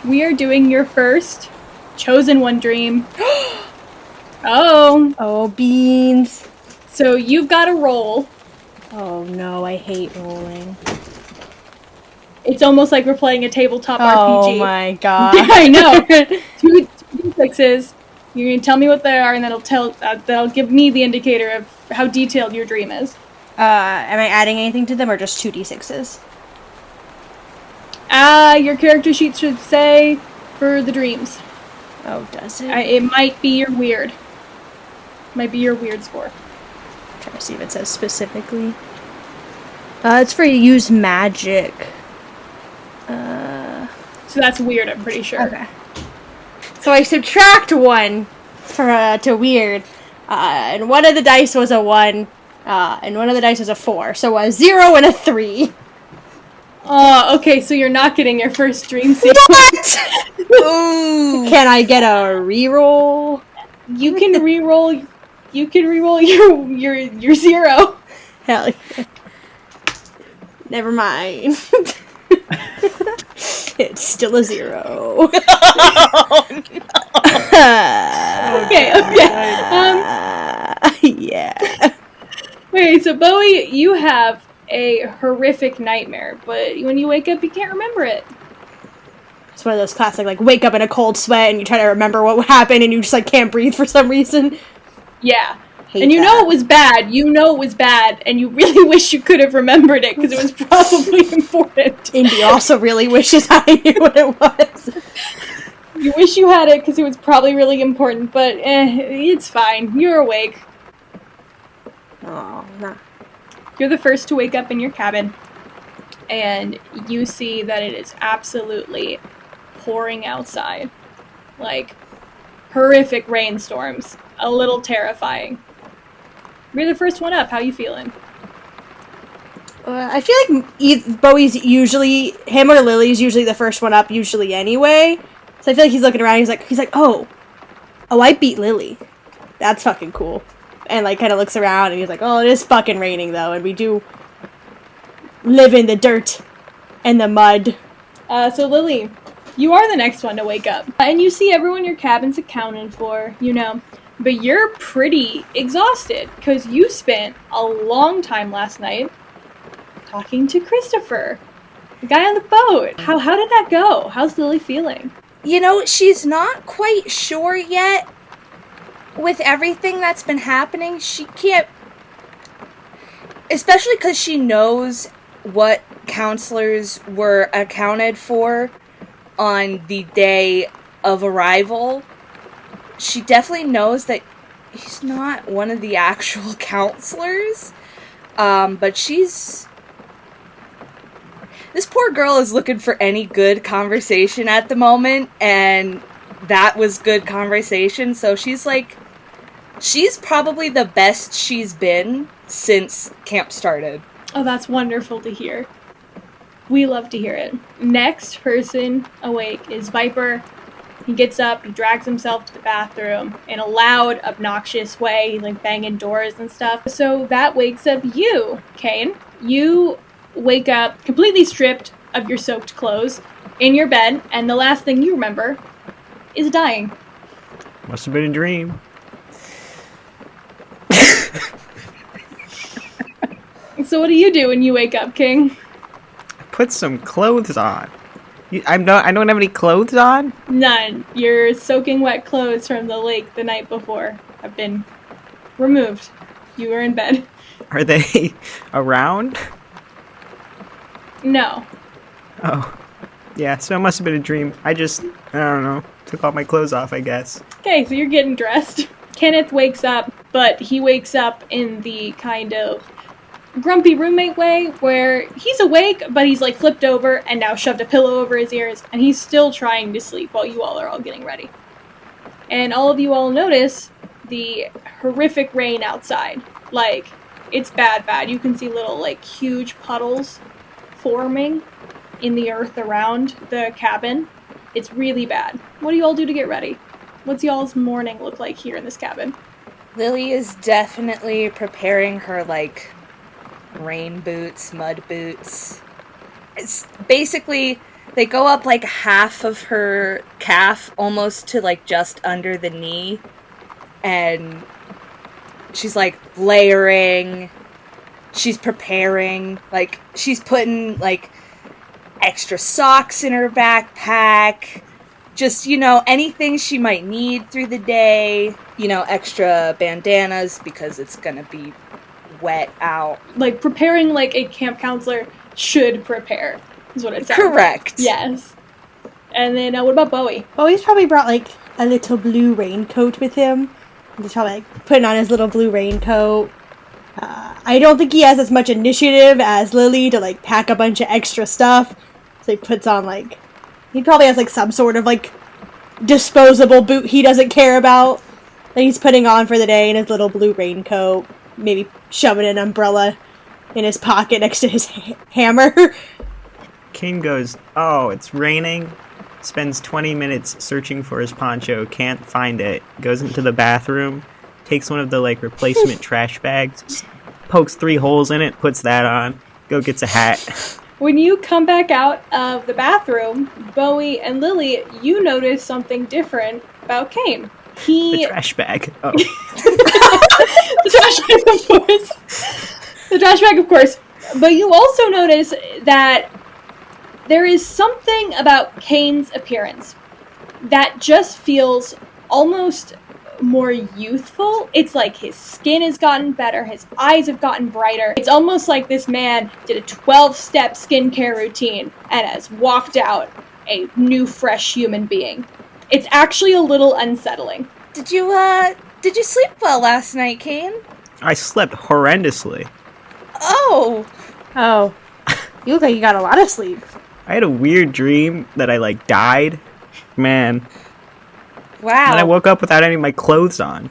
we are doing your first chosen one dream. Oh. Oh, beans. So you've got to roll. Oh no, I hate rolling. It's almost like we're playing a tabletop RPG. Oh my god. Yeah, I know. two D6s. You're gonna tell me what they are, and that'll give me the indicator of how detailed your dream is. Am I adding anything to them or just 2d6s? Your character sheet should say for the dreams. Oh, does it? It might be your weird. Might be your weird score. I'm trying to see if it says specifically. It's for use magic. So that's weird, I'm pretty sure. Okay. So I subtract 1 for to weird, and one of the dice was a 1, and one of the dice was a 4, so a 0 and a 3. Okay, so you're not getting your first dream sequence. What? Ooh. Can I get a reroll? You can re-roll. You can re-roll your 0. Hell yeah. Never mind. It's still a 0. Oh, no. Okay. Yeah. Wait, so Bowie, you have a horrific nightmare, but when you wake up, you can't remember it. It's one of those classic, like, wake up in a cold sweat and you try to remember what happened and you just, like, can't breathe for some reason. Yeah. And you know it was bad. You know it was bad, and you really wish you could have remembered it, because it was probably important. Indy also really wishes I knew what it was. You wish you had it, because it was probably really important, but it's fine. You're awake. Oh, nah. You're the first to wake up in your cabin, and you see that it is absolutely pouring outside. Like, horrific rainstorms. A little terrifying. You're the first one up. How you feeling? I feel like Bowie's usually, him or Lily's usually the first one up, usually anyway. So I feel like he's looking around, he's like, oh, I beat Lily. That's fucking cool. And, like, kind of looks around, and he's like, oh, it is fucking raining, though, and we do live in the dirt and the mud. So Lily, you are the next one to wake up. And you see everyone in your cabin's accounted for, you know. But you're pretty exhausted, because you spent a long time last night talking to Christopher, the guy on the boat. How did that go? How's Lily feeling? You know, she's not quite sure yet. With everything that's been happening, she can't... Especially because she knows what counselors were accounted for on the day of arrival. She definitely knows that he's not one of the actual counselors. But she's... This poor girl is looking for any good conversation at the moment, and that was good conversation, so she's like... She's probably the best she's been since camp started. Oh, that's wonderful to hear. We love to hear it. Next person awake is Viper. He gets up, he drags himself to the bathroom in a loud, obnoxious way. He's like banging doors and stuff. So that wakes up you, Kane. You wake up completely stripped of your soaked clothes in your bed, and the last thing you remember is dying. Must have been a dream. So what do you do when you wake up, King? Put some clothes on. I don't have any clothes on? None. Your soaking wet clothes from the lake the night before have been removed. You are in bed. Are they around? No. Oh. Yeah, so it must have been a dream. I don't know, took all my clothes off, I guess. Okay, so you're getting dressed. Kenneth wakes up, but he wakes up in the kind of grumpy roommate way, where he's awake, but he's like flipped over and now shoved a pillow over his ears, and he's still trying to sleep while you all are all getting ready. And all of you all notice the horrific rain outside. Like, it's bad. You can see little, like, huge puddles forming in the earth around the cabin. It's really bad. What do you all do to get ready? What's y'all's morning look like here in this cabin? Lily is definitely preparing her, like, rain boots, mud boots. It's basically They go up like half of her calf, almost to like just under the knee. And she's like layering. She's preparing. Like, she's putting like extra socks in her backpack. Just, anything she might need through the day. Extra bandanas because it's gonna be wet out. Like, preparing like a camp counselor should prepare, is what it sounds Correct. like. Yes. And then, what about Bowie? Bowie's probably brought, like, a little blue raincoat with him. He's probably, like, putting on his little blue raincoat. I don't think he has as much initiative as Lily to, like, pack a bunch of extra stuff. So he puts on, like... He probably has, like, some sort of, like, disposable boot he doesn't care about that he's putting on for the day in his little blue raincoat. Maybe shoving an umbrella in his pocket next to his hammer. Kane goes, "Oh, it's raining." Spends 20 minutes searching for his poncho, can't find it, goes into the bathroom, takes one of the, like, replacement trash bags, pokes 3 holes in it, puts that on, gets a hat. When you come back out of the bathroom, Bowie and Lily, you notice something different about Kane. The trash bag. Oh. The trash bag, of course. The trash bag, of course. But you also notice that there is something about Kane's appearance that just feels almost more youthful. It's like his skin has gotten better, his eyes have gotten brighter. It's almost like this man did a 12-step skincare routine and has walked out a new, fresh human being. It's actually a little unsettling. Did you sleep well last night, Kane? I slept horrendously. Oh. Oh. You look like you got a lot of sleep. I had a weird dream that I, like, died. Man. Wow. And I woke up without any of my clothes on.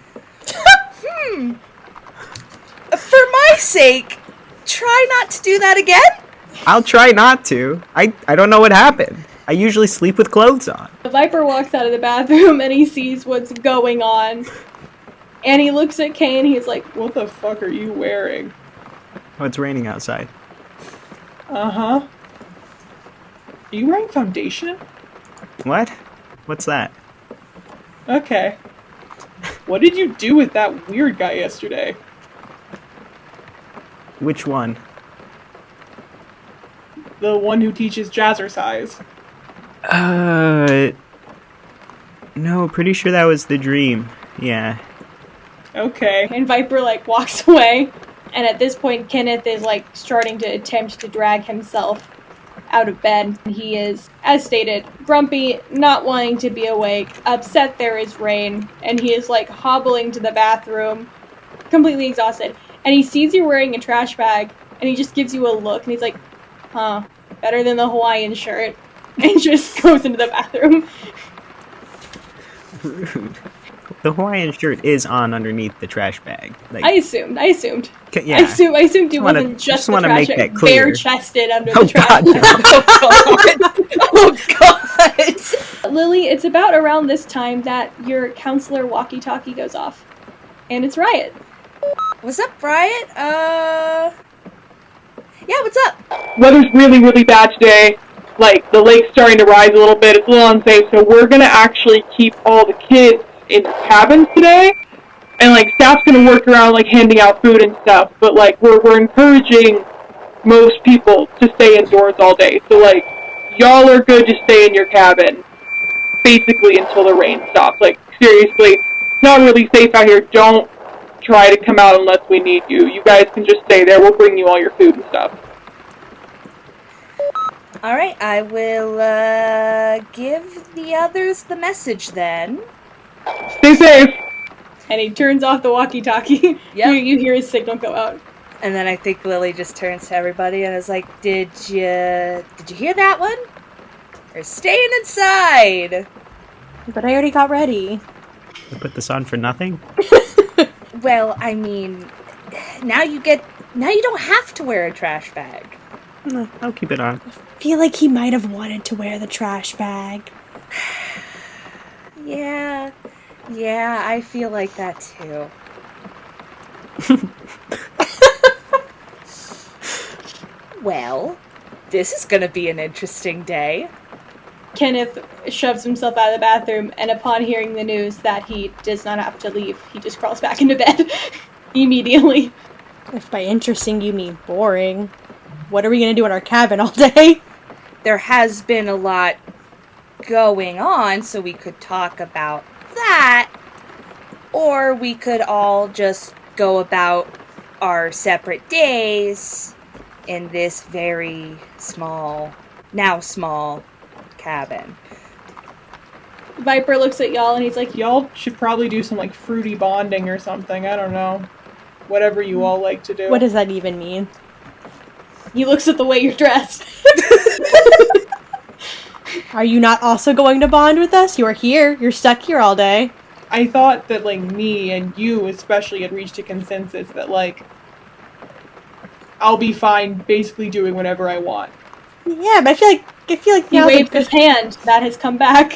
For my sake, try not to do that again? I'll try not to. I don't know what happened. I usually sleep with clothes on. The Viper walks out of the bathroom and he sees what's going on. And he looks at Kane, he's like, "What the fuck are you wearing?" Oh, it's raining outside. Uh-huh. Are you wearing foundation? What? What's that? Okay. What did you do with that weird guy yesterday? Which one? The one who teaches jazzercise. No, pretty sure that was the dream. Yeah. Okay. And Viper, like, walks away. And at this point, Kenneth is, like, starting to attempt to drag himself out of bed. He is, as stated, grumpy, not wanting to be awake, upset there is rain, and he is, like, hobbling to the bathroom, completely exhausted. And he sees you wearing a trash bag, and he just gives you a look, and he's like, "Huh, better than the Hawaiian shirt," and just goes into the bathroom. Rude. The Hawaiian shirt is on underneath the trash bag. Like, I assumed. yeah. I assumed he wasn't Just just the wanna trash make bag, that clear. bare-chested under Oh, the trash God, bag. no. Oh god! Lily, it's about around this time that your counselor walkie-talkie goes off. And it's Riot. What's up, Riot? Yeah, what's up? Weather's really, really bad today. Like, the lake's starting to rise a little bit. It's a little unsafe, so we're gonna actually keep all the kids in cabins today. And, like, staff's gonna work around, like, handing out food and stuff. But, like, we're encouraging most people to stay indoors all day. So, like, y'all are good to stay in your cabin, basically, until the rain stops. Like, seriously, it's not really safe out here. Don't try to come out unless we need you. You guys can just stay there. We'll bring you all your food and stuff. Alright, I will, give the others the message then. Stay safe! And he turns off the walkie-talkie. Yep. You hear his signal go out. And then I think Lily just turns to everybody and is like, Did you hear that one? They're staying inside! But I already got ready. I put this on for nothing? Well, I mean, now you don't have to wear a trash bag. No, I'll keep it on. I feel like he might have wanted to wear the trash bag. Yeah, I feel like that too. Well, this is gonna be an interesting day. Kenneth shoves himself out of the bathroom, and upon hearing the news that he does not have to leave, he just crawls back into bed immediately. If by interesting you mean boring, what are we gonna do in our cabin all day? There has been a lot going on, so we could talk about that, or we could all just go about our separate days in this very small, now small, cabin. Viper looks at y'all and he's like, Y'all should probably do some, like, fruity bonding or something. I don't know. Whatever you all like to do. What does that even mean? he looks at the way you're dressed. Are you not also going to bond with us? You are here. You're stuck here all day. I thought that, like, me and you especially had reached a consensus that, like, I'll be fine basically doing whatever I want. Yeah, but I feel like He now waved that- his hand. That has come back.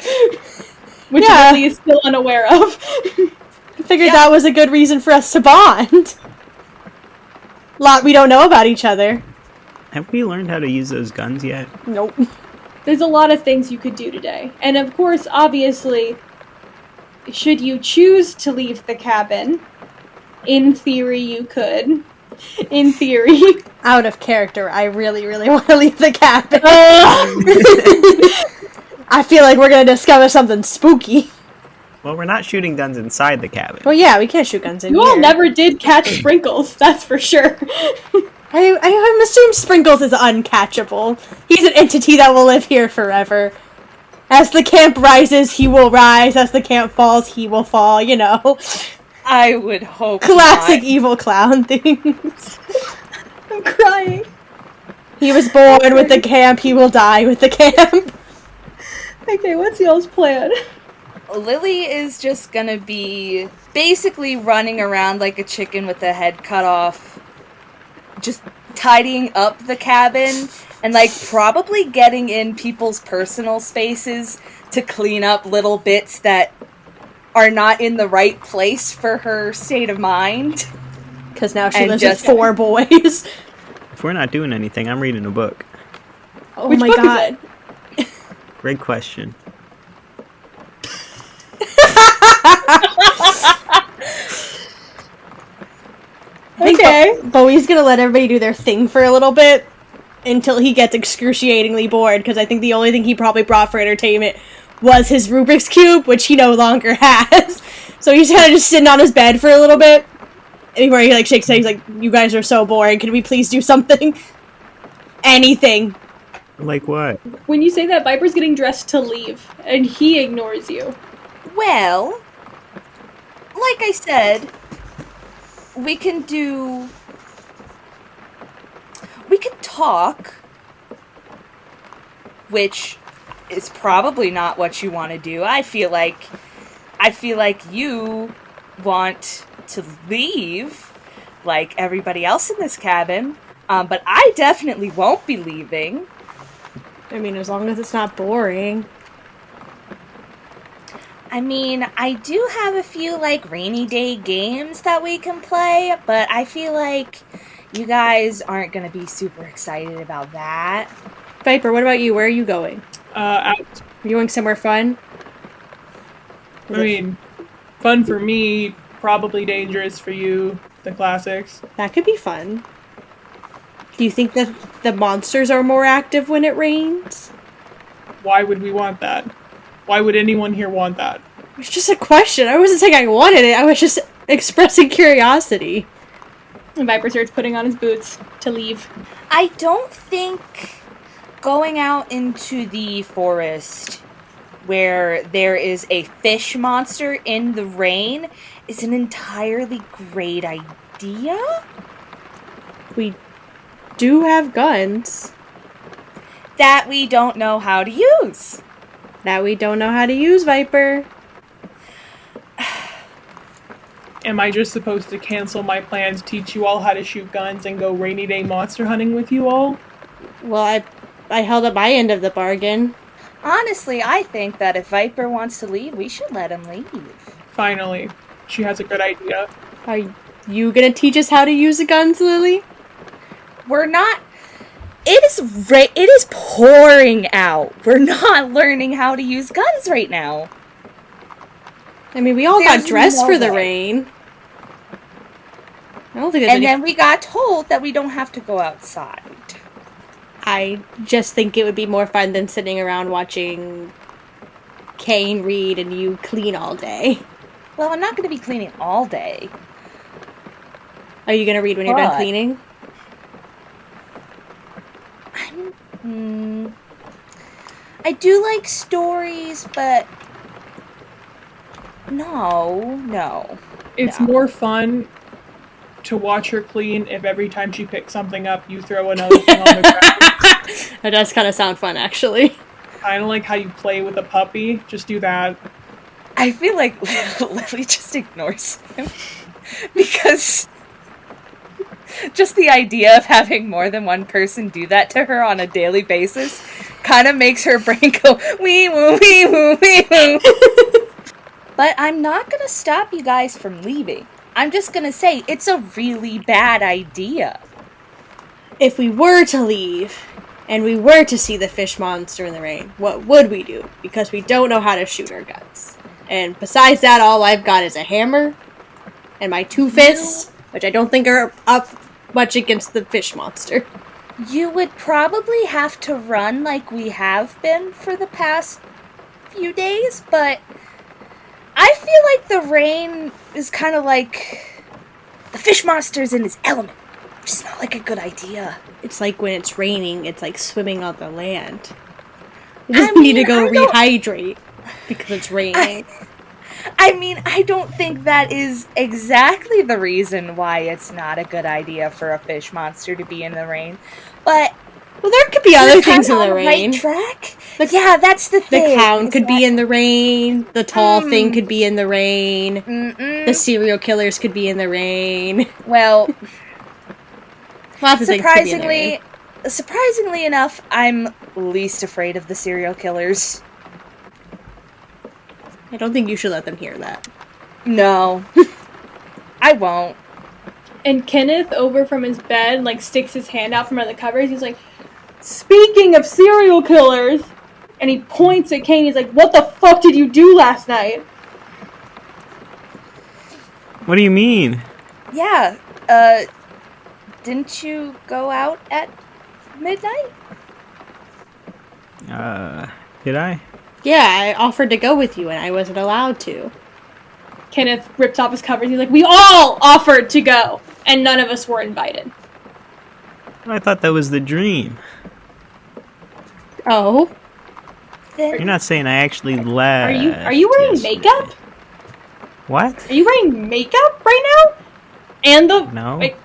Which Yeah. Lily is still unaware of. I figured that was a good reason for us to bond. Lot we don't know about each other. Have we learned how to use those guns yet? Nope. There's a lot of things you could do today. And of course, obviously, should you choose to leave the cabin, in theory you could. In theory. Out of character, I really, really want to leave the cabin. I feel like we're gonna discover something spooky. Well, we're not shooting guns inside the cabin. Well, yeah, we can't shoot guns in You here. all never did catch Sprinkles, that's for sure. I assume Sprinkles is uncatchable. He's an entity that will live here forever. As the camp rises, he will rise. As the camp falls, he will fall, you know. I would hope Classic not. evil clown things. I'm crying. He was born with the camp, he will die with the camp. Okay, what's y'all's plan? Lily is just gonna be basically running around like a chicken with the head cut off, just tidying up the cabin and like probably getting in people's personal spaces to clean up little bits that are not in the right place for her state of mind. Because now she And lives just- with 4 boys. If we're not doing anything, I'm reading a book. Oh Which my book god. is it? Great question. I think Okay. Bowie's gonna let everybody do their thing for a little bit until he gets excruciatingly bored, because I think the only thing he probably brought for entertainment was his Rubik's Cube, which he no longer has. So he's kind of just sitting on his bed for a little bit. Before he like shakes his head, he's like, "You guys are so boring. Can we please do something? Anything." Like what? When you say that, Viper's getting dressed to leave, and he ignores you. Well, like I said, we can talk, which is probably not what you want to do. I feel like you want to leave, like everybody else in this cabin, but I definitely won't be leaving. I mean, as long as it's not boring. I mean, I do have a few, like, rainy day games that we can play, but I feel like you guys aren't going to be super excited about that. Viper, what about you? Where are you going? Out. Are you going somewhere fun? I mean, fun for me, probably dangerous for you, the classics. That could be fun. Do you think that the monsters are more active when it rains? Why would we want that? Why would anyone here want that? It's just a question. I wasn't saying I wanted it. I was just expressing curiosity. And Viper starts putting on his boots to leave. I don't think going out into the forest where there is a fish monster in the rain is an entirely great idea. We do have guns That we don't know how to use. that we don't know how to use, Viper. Am I just supposed to cancel my plans, teach you all how to shoot guns, and go rainy day monster hunting with you all? Well, I held up my end of the bargain. Honestly, I think that if Viper wants to leave, we should let him leave. Finally. She has a good idea. Are you gonna teach us how to use the guns, Lily? We're not It is pouring out. We're not learning how to use guns right now. I mean, we all There's got dressed no for the way. rain. I don't think there's And any... then we got told that we don't have to go outside. I just think it would be more fun than sitting around watching Kane read and you clean all day. Well, I'm not going to be cleaning all day. Are you gonna read when you're done But- cleaning? I do like stories, but no. It's No. more fun to watch her clean if every time she picks something up, you throw another thing on the ground. That does kind of sound fun, actually. Kind of like how you play with a puppy. Just do that. I feel like Lily just ignores him. Because just the idea of having more than one person do that to her on a daily basis kind of makes her brain go, wee woo, wee woo, wee woo. But I'm not going to stop you guys from leaving. I'm just going to say it's a really bad idea. If we were to leave, and we were to see the fish monster in the rain, what would we do? Because we don't know how to shoot our guns. And besides that, all I've got is a hammer and my 2 fists, which I don't think are up much against the fish monster. You would probably have to run like we have been for the past few days, but I feel like the rain is kind of like the fish monster's in his element. Which is not like a good idea. It's like when it's raining, it's like swimming on the land. We just need to go I don't- rehydrate because it's raining. I don't think that is exactly the reason why it's not a good idea for a fish monster to be in the rain. But Well, there could be other we're things in kinda the on rain. right track. Yeah, that's the The thing. clown is could be that- in the rain. The tall thing could be in the rain. Mm-mm. The serial killers could be in the rain. Well, Lots of things could be in the rain. surprisingly enough, I'm least afraid of the serial killers. I don't think you should let them hear that. No. I won't. And Kenneth, over from his bed, like, sticks his hand out from under the covers. He's like, speaking of serial killers, and he points at Kane. He's like, what the fuck did you do last night? What do you mean? Yeah, didn't you go out at midnight? Did I? Yeah, I offered to go with you and I wasn't allowed to. Kenneth rips off his covers. He's like, we all offered to go, and none of us were invited. I thought that was the dream. Oh? Then You're not saying I actually left. Are you wearing yesterday. makeup? What? Are you wearing makeup right now? And the... No. Wait.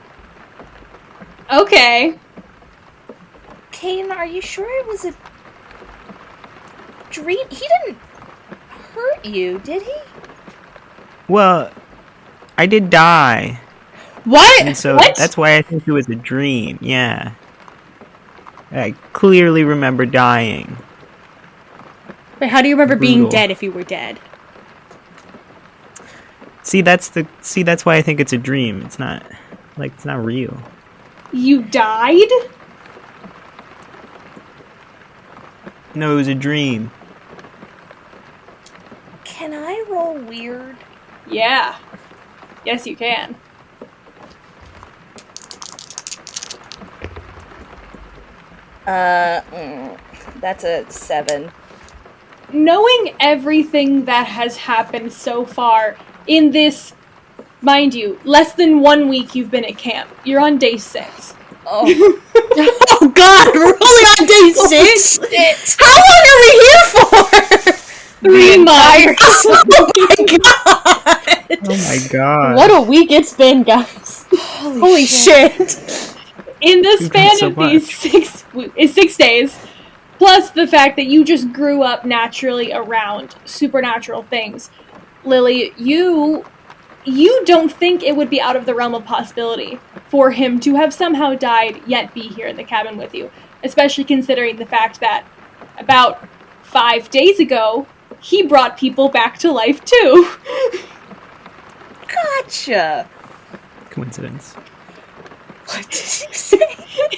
Okay. Kane, are you sure it was a dream? He didn't hurt you, did he? Well, I did die. What? And so What? that's why I think it was a dream. Yeah. I clearly remember dying. Wait, how do you remember being Brutal. dead if you were dead? See, that's why I think it's a dream. It's not real. You died? No, it was a dream. Can I roll weird? Yeah. Yes, you can. That's a 7. Knowing everything that has happened so far in this, mind you, less than 1 week you've been at camp. You're on day 6. Oh, Oh god, we're only on day 6? shit! How long are we here for? 3 months. Oh my god! Oh my god. What a week it's been, guys. Holy shit. In the You've span done so of these 6 days, plus the fact that you just grew up naturally around supernatural things, Lily, you don't think it would be out of the realm of possibility for him to have somehow died yet be here in the cabin with you, especially considering the fact that about 5 days ago, he brought people back to life too. Gotcha! Coincidence. What did you say?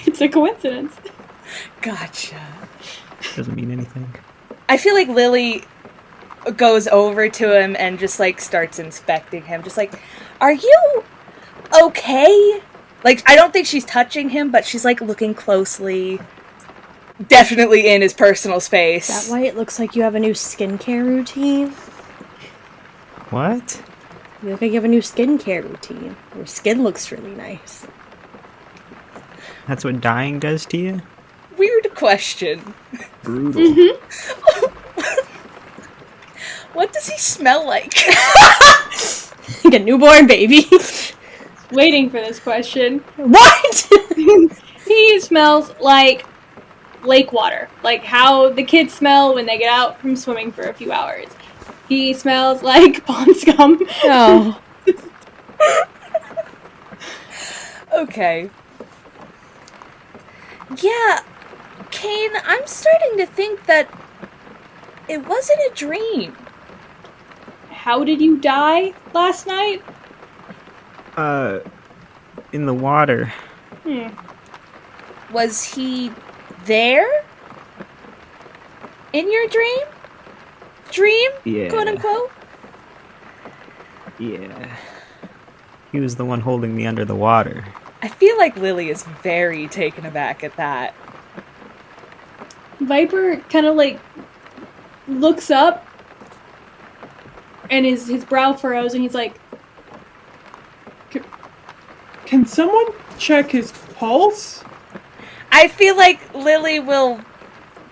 It's a coincidence. Gotcha. Doesn't mean anything. I feel like Lily goes over to him and just, like, starts inspecting him. Just like, are you okay? Like, I don't think she's touching him, but she's, like, looking closely. Definitely in his personal space. Is that why it looks like you have a new skincare routine? What? You look like you have a new skincare routine. Your skin looks really nice. That's what dying does to you? Weird question. Brutal. Mm-hmm. What does he smell like? Like a newborn baby. Waiting for this question. What? He smells like lake water, like how the kids smell when they get out from swimming for a few hours. He smells like pond scum. Oh. Okay. Yeah, Kane, I'm starting to think that it wasn't a dream. How did you die last night? In the water. Was he there? In your dream? Dream? Yeah. Quote unquote? Yeah. He was the one holding me under the water. I feel like Lily is very taken aback at that. Viper kind of like looks up and his brow furrows and he's like, Can someone check his pulse? I feel like Lily will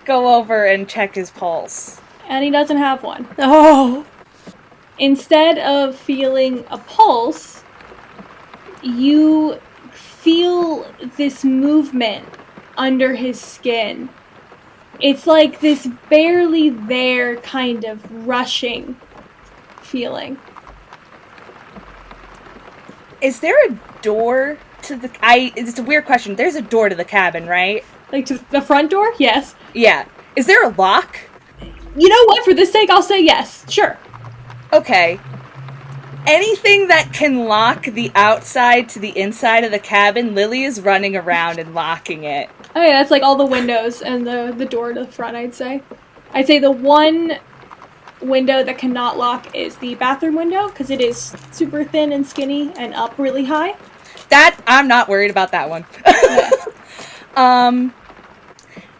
go over and check his pulse. and he doesn't have one. Oh. Instead of feeling a pulse, you feel this movement under his skin. It's like this barely there kind of rushing feeling. Is there a door to the... It's a weird question. There's a door to the cabin, right? Like to the front door? Yes. Yeah. Is there a lock? You know what? For this sake, I'll say yes. Sure. Okay. Anything that can lock the outside to the inside of the cabin, Lily is running around and locking it. Oh yeah, that's like all the windows and the door to the front, I'd say. I'd say the one window that cannot lock is the bathroom window, because it is super thin and skinny and up really high. That, I'm not worried about that one.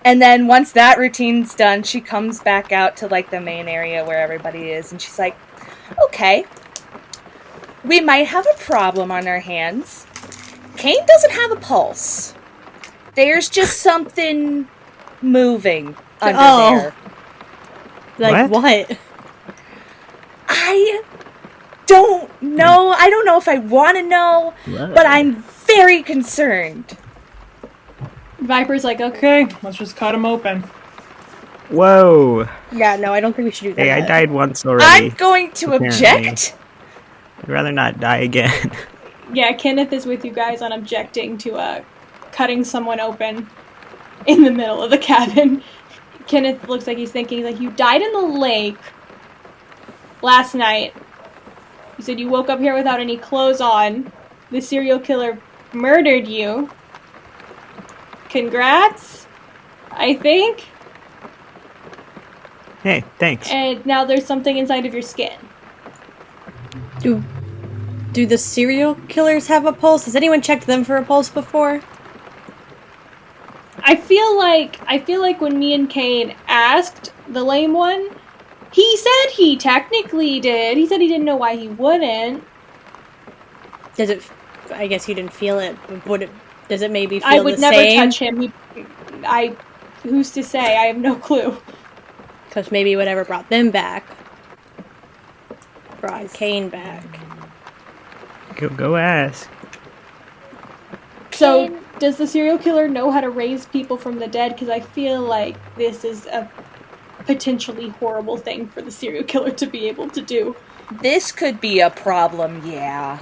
And then once that routine's done, she comes back out to, like, the main area where everybody is, and she's like, okay, we might have a problem on our hands. Kane doesn't have a pulse. There's just something moving under there. Like what? I don't know. I don't know if I want to know, but I'm very concerned. Viper's like, okay. Okay, let's just cut him open. Whoa. Yeah, no, I don't think we should do that. Hey, I died once already. I'm going to Apparently. object. I'd rather not die again. Yeah, Kenneth is with you guys on objecting to cutting someone open in the middle of the cabin. Kenneth looks like he's thinking, like, you died in the lake last night. You said you woke up here without any clothes on. The serial killer murdered you. Congrats, I think. Hey, thanks. And now there's something inside of your skin. Do the serial killers have a pulse? Has anyone checked them for a pulse before? I feel like when me and Kane asked the lame one, he said he technically did. He said he didn't know why he wouldn't. Does it? I guess you didn't feel it. Would it? Does it maybe feel I would the never same? touch him. Who's to say? I have no clue. Because maybe whatever brought them back brought Kane back. Go ask. So, does the serial killer know how to raise people from the dead? Because I feel like this is a potentially horrible thing for the serial killer to be able to do. This could be a problem, yeah.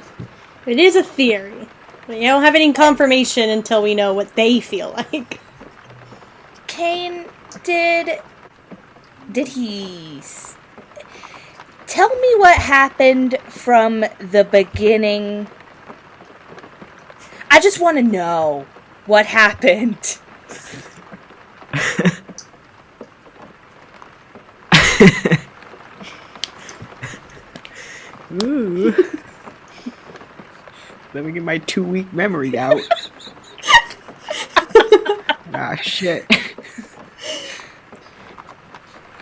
It is a theory. We don't have any confirmation until we know what they feel like. Kane, did he... Tell me what happened from the beginning. I just want to know what happened. Ooh. Let me get my 2-week memory out. Ah, shit.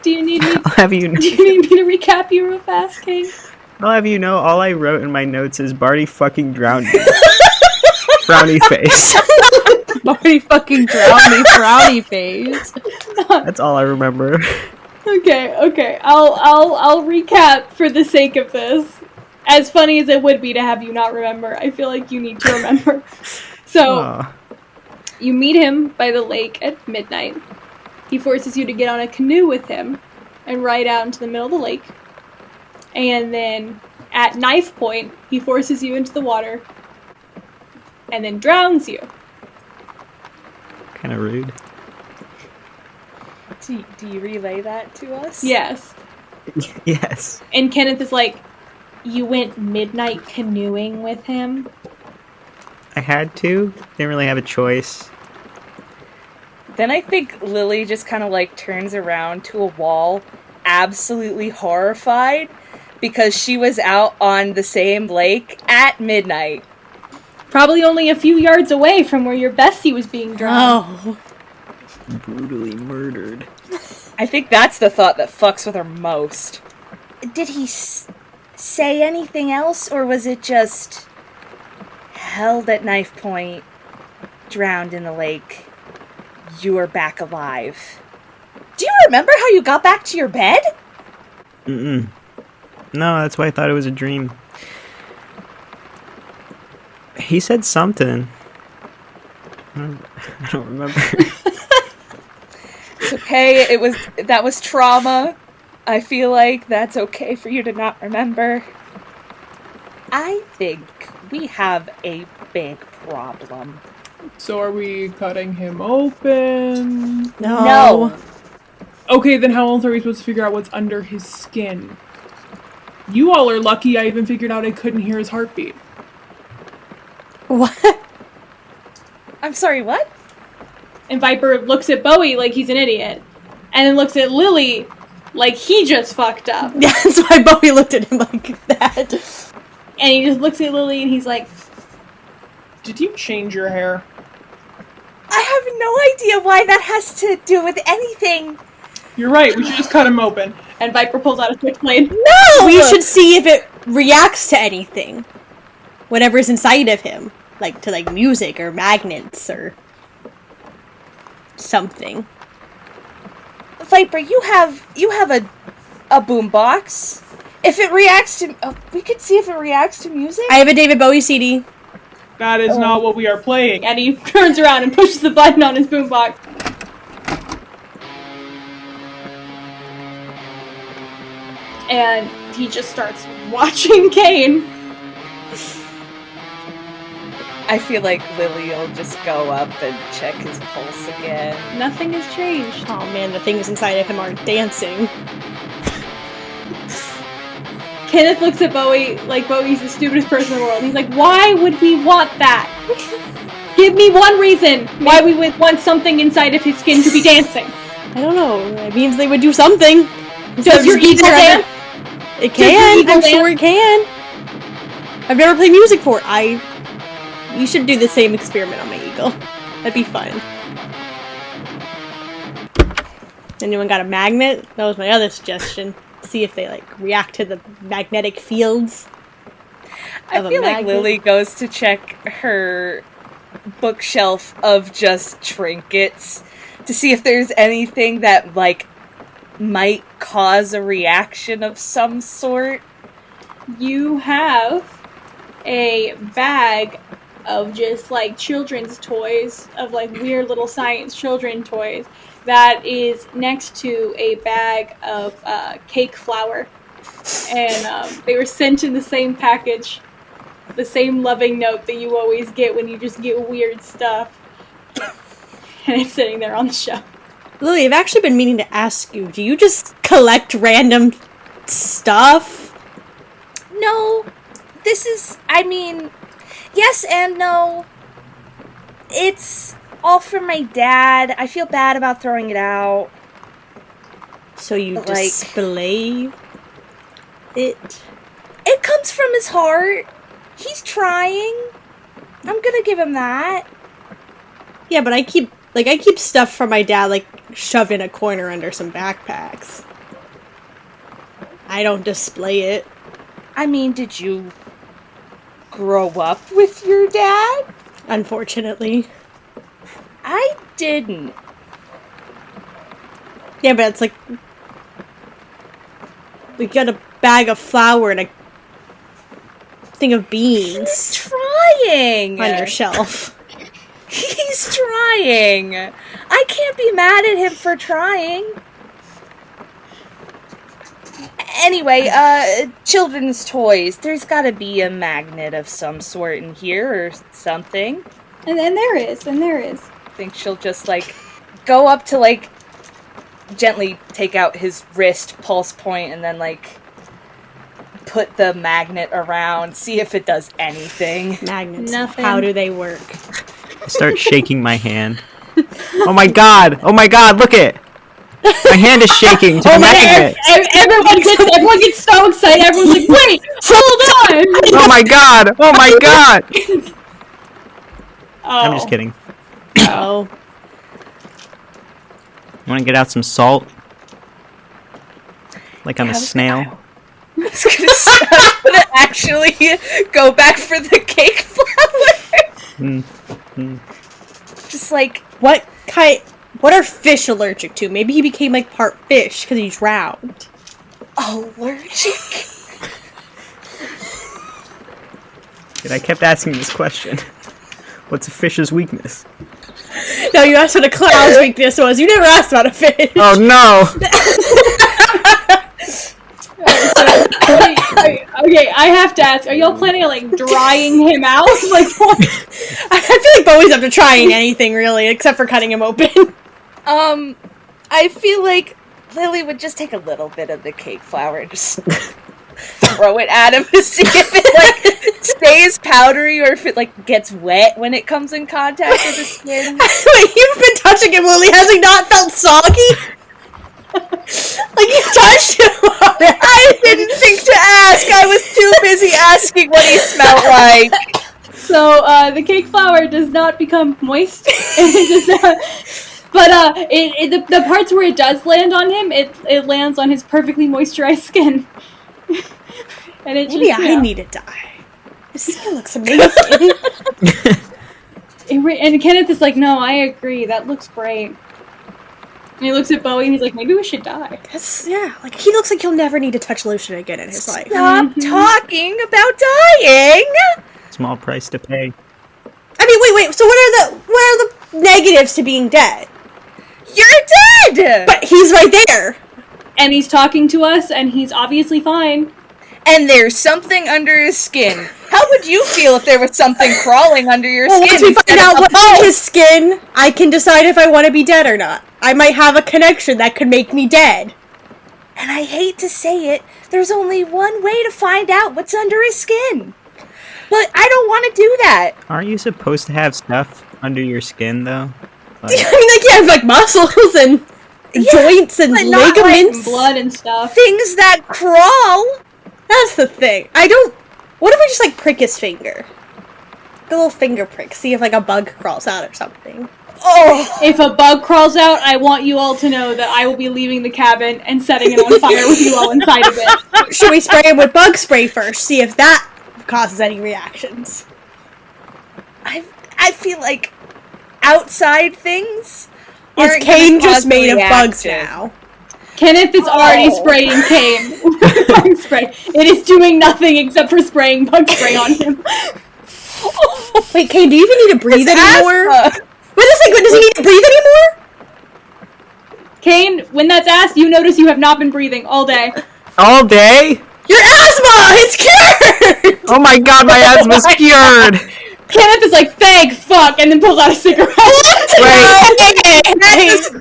Do you need me? I'll have you know. Do you need me to recap you real fast, King? I'll have you know, all I wrote in my notes is Barty fucking drowned me. Frowny face. Barty fucking drowned me, frowny face. That's all I remember. Okay. I'll recap for the sake of this. As funny as it would be to have you not remember, I feel like you need to remember. So, Aw. you meet him by the lake at midnight. He forces you to get on a canoe with him and ride out into the middle of the lake. And then at knife point, he forces you into the water and then drowns you. Kind of rude. Do you relay that to us? Yes. Yes. And Kenneth is like, you went midnight canoeing with him? I had to. Didn't really have a choice. Then I think Lily just kind of like turns around to a wall, absolutely horrified, because she was out on the same lake at midnight. Probably only a few yards away from where your bestie was being drowned. Oh. Brutally murdered. I think that's the thought that fucks with her most. Did he say anything else, or was it just held at knife point, drowned in the lake? You are back alive. Do you remember how you got back to your bed? Mm-mm. No, that's why I thought it was a dream. He said something. I don't remember. It's okay. That was trauma. I feel like that's okay for you to not remember. I think we have a big problem. So are we cutting him open? No. Okay, then how else are we supposed to figure out what's under his skin? You all are lucky I even figured out I couldn't hear his heartbeat. What? I'm sorry, what? And Viper looks at Bowie like he's an idiot. And then looks at Lily like he just fucked up. Yeah, that's why Bowie looked at him like that. And he just looks at Lily and he's like, Did you change your hair? I have no idea why that has to do with anything. You're right, we should just cut him open. and Viper pulls out a switchblade. No! We should see if it reacts to anything. Whatever's inside of him. Like, to, like, music or magnets or something. Viper, you have a boombox. If it reacts to... we could see if it reacts to music? I have a David Bowie CD. That is not what we are playing. And he turns around and pushes the button on his boombox. And he just starts watching Kane. I feel like Lily will just go up and check his pulse again. Nothing has changed. Oh man, the things inside of him aren't dancing. Kenneth looks at Bowie like Bowie's the stupidest person in the world. He's like, why would we want that? Give me one reason why we would want something inside of his skin to be dancing. I don't know. It means they would do something. Does your evil dance? It can. evil I'm dance? sure it can. I've never played music for it. You should do the same experiment on my eagle. That'd be fun. Anyone got a magnet? That was my other suggestion. See if they, like, react to the magnetic fields. I of a feel like magnet. Lily goes to check her bookshelf of just trinkets to see if there's anything that, like, might cause a reaction of some sort. You have a bag of just like children's toys, of like weird little science children toys, that is next to a bag of cake flour. And they were sent in the same package, the same loving note that you always get when you just get weird stuff. And it's sitting there on the shelf. Lily, I've actually been meaning to ask you, do you just collect random stuff? No, this is, I mean, yes and no. It's all for my dad. I feel bad about throwing it out. So you Like- display it? It comes from his heart. He's trying. I'm gonna give him that. Yeah, but I keep stuff from my dad, like, shoved in a corner under some backpacks. I don't display it. I mean, did you grow up with your dad? Unfortunately. I didn't. Yeah, but it's like... We got a bag of flour and a thing of beans Trying. on your shelf. He's trying. I can't be mad at him for trying. Anyway, children's toys. There's gotta be a magnet of some sort in here or something. And there is. I think she'll just, like, go up to, like, gently take out his wrist pulse point and then, like, put the magnet around, see if it does anything. Magnets. Nothing. How do they work? I start shaking my hand. Oh my god, look it! My hand is shaking to the magnet! Everyone gets so excited. Everyone's like, wait, hold on. Oh my god! Oh. I'm just kidding. Oh. You wanna get out some salt? Like on a snail? I was gonna actually go back for the cake flour. Just like, What are fish allergic to? Maybe he became, like, part fish because he drowned. allergic? Dude, I kept asking this question. What's a fish's weakness? No, you asked what a clown's weakness was. You never asked about a fish. Oh no! Okay, I have to ask, are y'all planning on, like, drying him out? Like, what? I feel like Bowie's up to trying anything, really, except for cutting him open. I feel like Lily would just take a little bit of the cake flour and just throw it at him to see if it, like, stays powdery or if it, like, gets wet when it comes in contact with the skin. Wait, you've been touching him, Lily. Has he not felt soggy? Like, you touched him already. I didn't think to ask. I was too busy asking what he smelled like. So, the cake flour does not become moist. It does not, but, the parts where it does land on him, it lands on his perfectly moisturized skin. And it Maybe just, I need to die. His skin looks amazing. And Kenneth is like, no, I agree, that looks great. And he looks at Bowie and he's like, maybe we should die. Yeah, like, he looks like he'll never need to touch lotion again in his life. Stop talking about dying. Small price to pay. I mean, wait, so what are the negatives to being dead? You're dead. But he's right there. And he's talking to us, and he's obviously fine. And there's something under his skin. How would you feel if there was something crawling under your Well, skin? once we find instead out of what's in his skin, I can decide if I want to be dead or not. I might have a connection that could make me dead. And I hate to say it, there's only one way to find out what's under his skin. But I don't want to do that. Aren't you supposed to have stuff under your skin, though? I mean, like, you have, like, muscles and joints and but not, like, ligaments. Blood and stuff. Things that crawl. That's the thing. What if we just, like, prick his finger? Like a little finger prick. See if, like, a bug crawls out or something. Oh, If a bug crawls out, I want you all to know that I will be leaving the cabin and setting it on fire with you all inside of it. Should we spray him with bug spray first? See if that causes any reactions. I feel like outside things Is aren't Kane gonna just cause a made of bugs reaction. now? Kenneth is already Oh. spraying Kane with bug spray. It is doing nothing except for spraying bug spray on him. Wait, Kane, do you even need to breathe anymore? Asthma. Wait a second, does he need to breathe anymore? Kane, when that's asked, you notice you have not been breathing all day. All day? Your asthma! It's cured! Oh my god, my asthma's cured! Kenneth is like, thank fuck, and then pulls out a cigarette.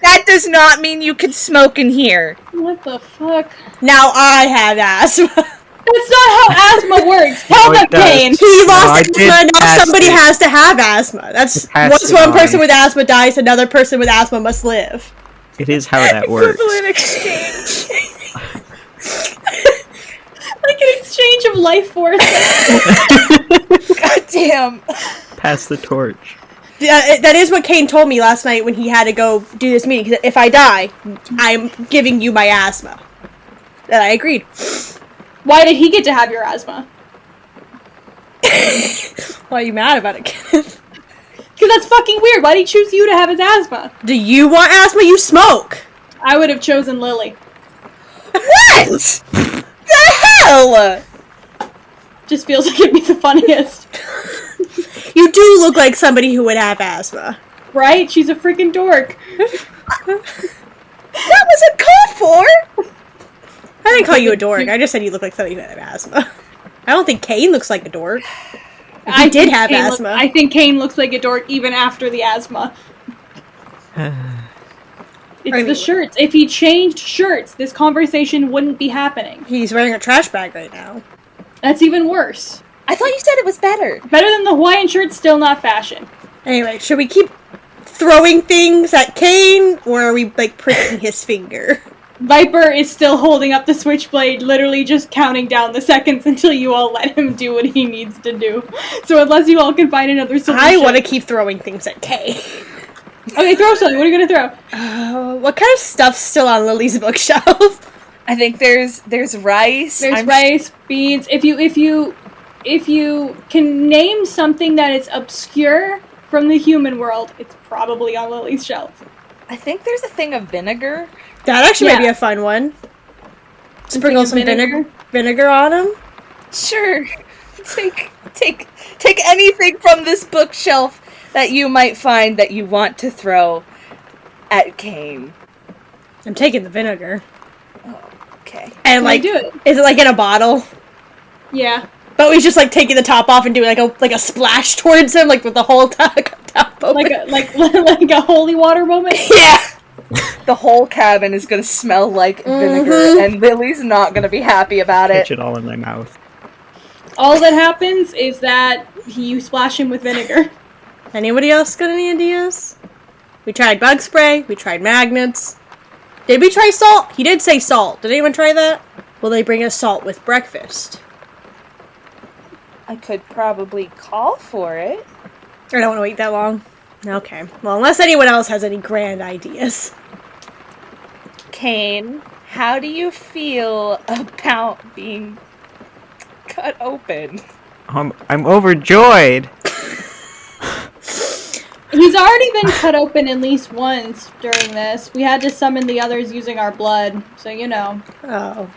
That does not mean you can smoke in here. What the fuck? Now I have asthma. That's not how asthma works. Tell No, them, it does. Kane. He No, I lost did asthma, now pass somebody it. has to have asthma. That's Pass once it one on. person with asthma dies, another person with asthma must live. It is how that works. Equivalent exchange. Like an exchange of life force. God damn. Pass the torch. That is what Kane told me last night when he had to go do this meeting. He said, if I die, I'm giving you my asthma. And I agreed. Why did he get to have your asthma? Why are you mad about it, Kenneth? Because that's fucking weird. Why did he choose you to have his asthma? Do you want asthma? You smoke. I would have chosen Lily. What? The hell? Just feels like it'd be the funniest. You do look like somebody who would have asthma. Right? She's a freaking dork. That was a call for. I didn't call you a dork. I just said you look like somebody who had asthma. I don't think Kane looks like a dork. I did have asthma. I think Kane looks like a dork even after the asthma. It's the shirts. If he changed shirts, this conversation wouldn't be happening. He's wearing a trash bag right now. That's even worse. I thought you said it was better. Better than the Hawaiian shirt, still not fashion. Anyway, should we keep throwing things at Kane, or are we, like, pricking his finger? Viper is still holding up the switchblade, literally just counting down the seconds until you all let him do what he needs to do. So unless you all can find another solution. I want to keep throwing things at Kane. Okay, throw something. What are you gonna throw? What kind of stuff's still on Lily's bookshelf? I think there's rice. There's rice, beans. If you can name something that is obscure from the human world, it's probably on Lily's shelf. I think there's a thing of vinegar. That actually might be a fun one. Sprinkle some vinegar on him. Sure. Take anything from this bookshelf that you might find that you want to throw at Kane. I'm taking the vinegar. Okay. And like, do it. Is it like in a bottle? Yeah. But we just like taking the top off and doing like a splash towards him, like with the whole top open. Like a holy water moment. Yeah. The whole cabin is gonna smell like vinegar, and Lily's not gonna be happy about it. Pitch it all in my mouth. All that happens is that you splash him with vinegar. Anybody else got any ideas? We tried bug spray. We tried magnets. Did we try salt? He did say salt. Did anyone try that? Will they bring us salt with breakfast? I could probably call for it. I don't want to wait that long. Okay. Well, unless anyone else has any grand ideas. Kane, how do you feel about being cut open? I'm overjoyed. He's already been cut open at least once during this. We had to summon the others using our blood, so you know. Oh.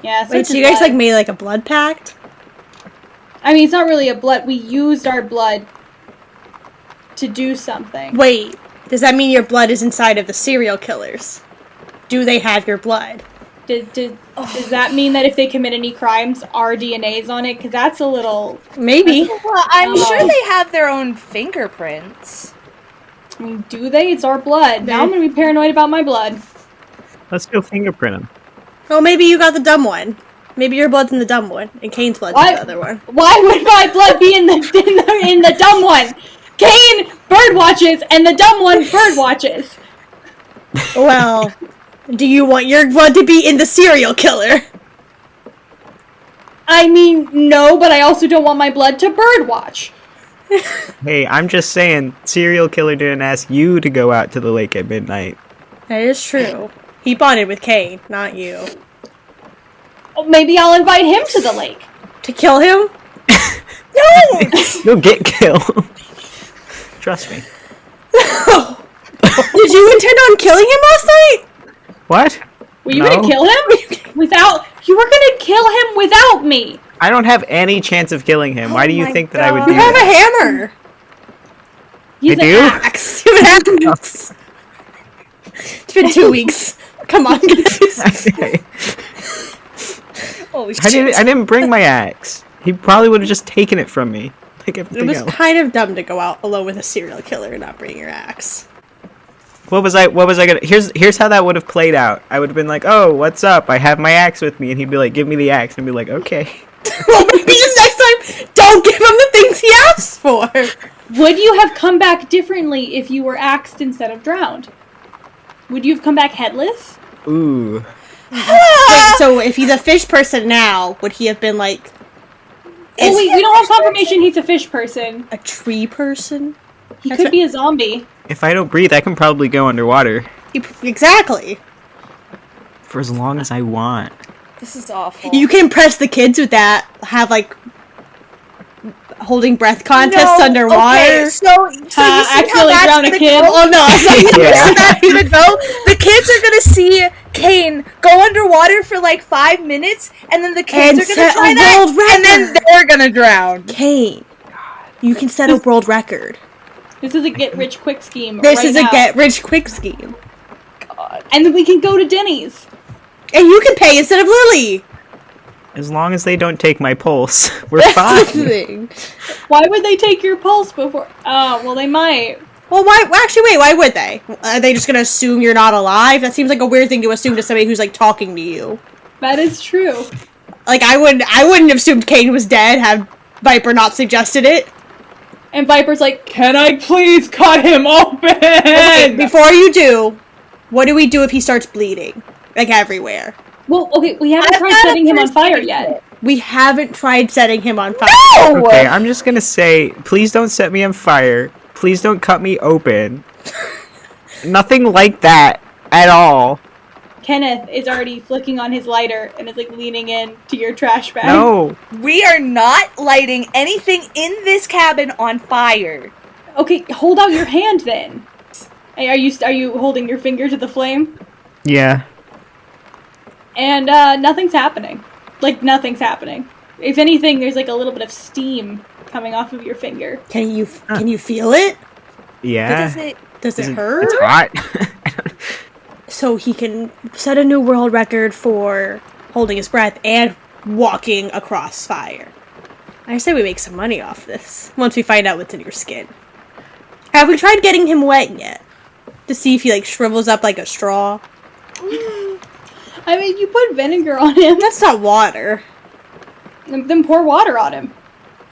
Yeah, Wait, so you guys like made like a blood pact? I mean, it's not really a blood. We used our blood to do something. Wait, does that mean your blood is inside of the serial killers? Do they have your blood? Does that mean that if they commit any crimes, our DNA's on it? Because that's a little... Maybe. Well, I'm sure they have their own fingerprints. I mean, do they? It's our blood. Now I'm going to be paranoid about my blood. Let's go fingerprint him. Well, maybe you got the dumb one. Maybe your blood's in the dumb one, and Kane's blood's in the other one. Why would my blood be in the dumb one? Kane bird watches, and the dumb one bird watches. Well, do you want your blood to be in the serial killer? I mean, no, but I also don't want my blood to bird watch. Hey, I'm just saying, serial killer didn't ask you to go out to the lake at midnight. That is true. He bonded with Kane, not you. Oh, maybe I'll invite him to the lake. To kill him? No! You'll get killed. Trust me. Did you intend on killing him last night? What? Were you gonna kill him? You were gonna kill him without me. I don't have any chance of killing him. Why do you think that I would do You have that? a hammer. He's I an do? axe. You have an axe. It's been 2 weeks. Come on, guys. Okay. Holy shit. I didn't bring my axe. He probably would have just taken it from me. Like It everything was else. kind of dumb to go out alone with a serial killer and not bring your axe. What was I gonna... Here's how that would have played out. I would have been like, oh, what's up? I have my axe with me. And he'd be like, give me the axe. And I'd be like, okay. Well, maybe just next time, don't give him the things he asked for. Would you have come back differently if you were axed instead of drowned? Would you have come back headless? Ooh. Wait, so if he's a fish person now, would he have been like Oh wait, we don't have confirmation he's a fish person. a tree person? He could be a zombie. If I don't breathe, I can probably go underwater Exactly. for as long as I want. This is awful. You can impress the kids with that. Have like holding breath contests underwater. Okay, so you see how Actually that's drown a gonna kid. go? Oh no! I thought you Yeah. So that's gonna go. The kids are gonna see Kane go underwater for like 5 minutes, and then the kids And are gonna set try a that, world and then record. they're gonna drown. Kane, you can set a world record. This is a get-rich-quick scheme. This right is now. a get-rich-quick scheme, And then we can go to Denny's. and you can pay instead of Lily. As long as they don't take my pulse, we're That's fine. the thing. Why would they take your pulse before? Oh, well, they might. Well, why? Well, actually, wait. Why would they? Are they just gonna assume you're not alive? That seems like a weird thing to assume to somebody who's like talking to you. That is true. Like I wouldn't have assumed Kane was dead had Viper not suggested it. And Viper's like, Can I please cut him open? Before you do, what do we do if he starts bleeding like everywhere? well, okay, we haven't I've tried got a setting him on first fire aid yet. kit. We haven't tried setting him on fire. Okay, I'm just gonna say, please don't set me on fire. Please don't cut me open. Nothing like that at all. Kenneth is already flicking on his lighter and is like leaning in to your trash bag. No. We are not lighting anything in this cabin on fire. Okay, hold out your hand then. Hey, are you holding your finger to the flame? Yeah. And nothing's happening. Like nothing's happening. If anything, there's like a little bit of steam coming off of your finger. Can you feel it? Yeah. What is it? Does it It's hurt? hot. So he can set a new world record for holding his breath and walking across fire. I say we make some money off this once we find out what's in your skin. Have we tried getting him wet yet? To see if he like shrivels up like a straw? I mean, you put vinegar on him. That's not water. Then pour water on him.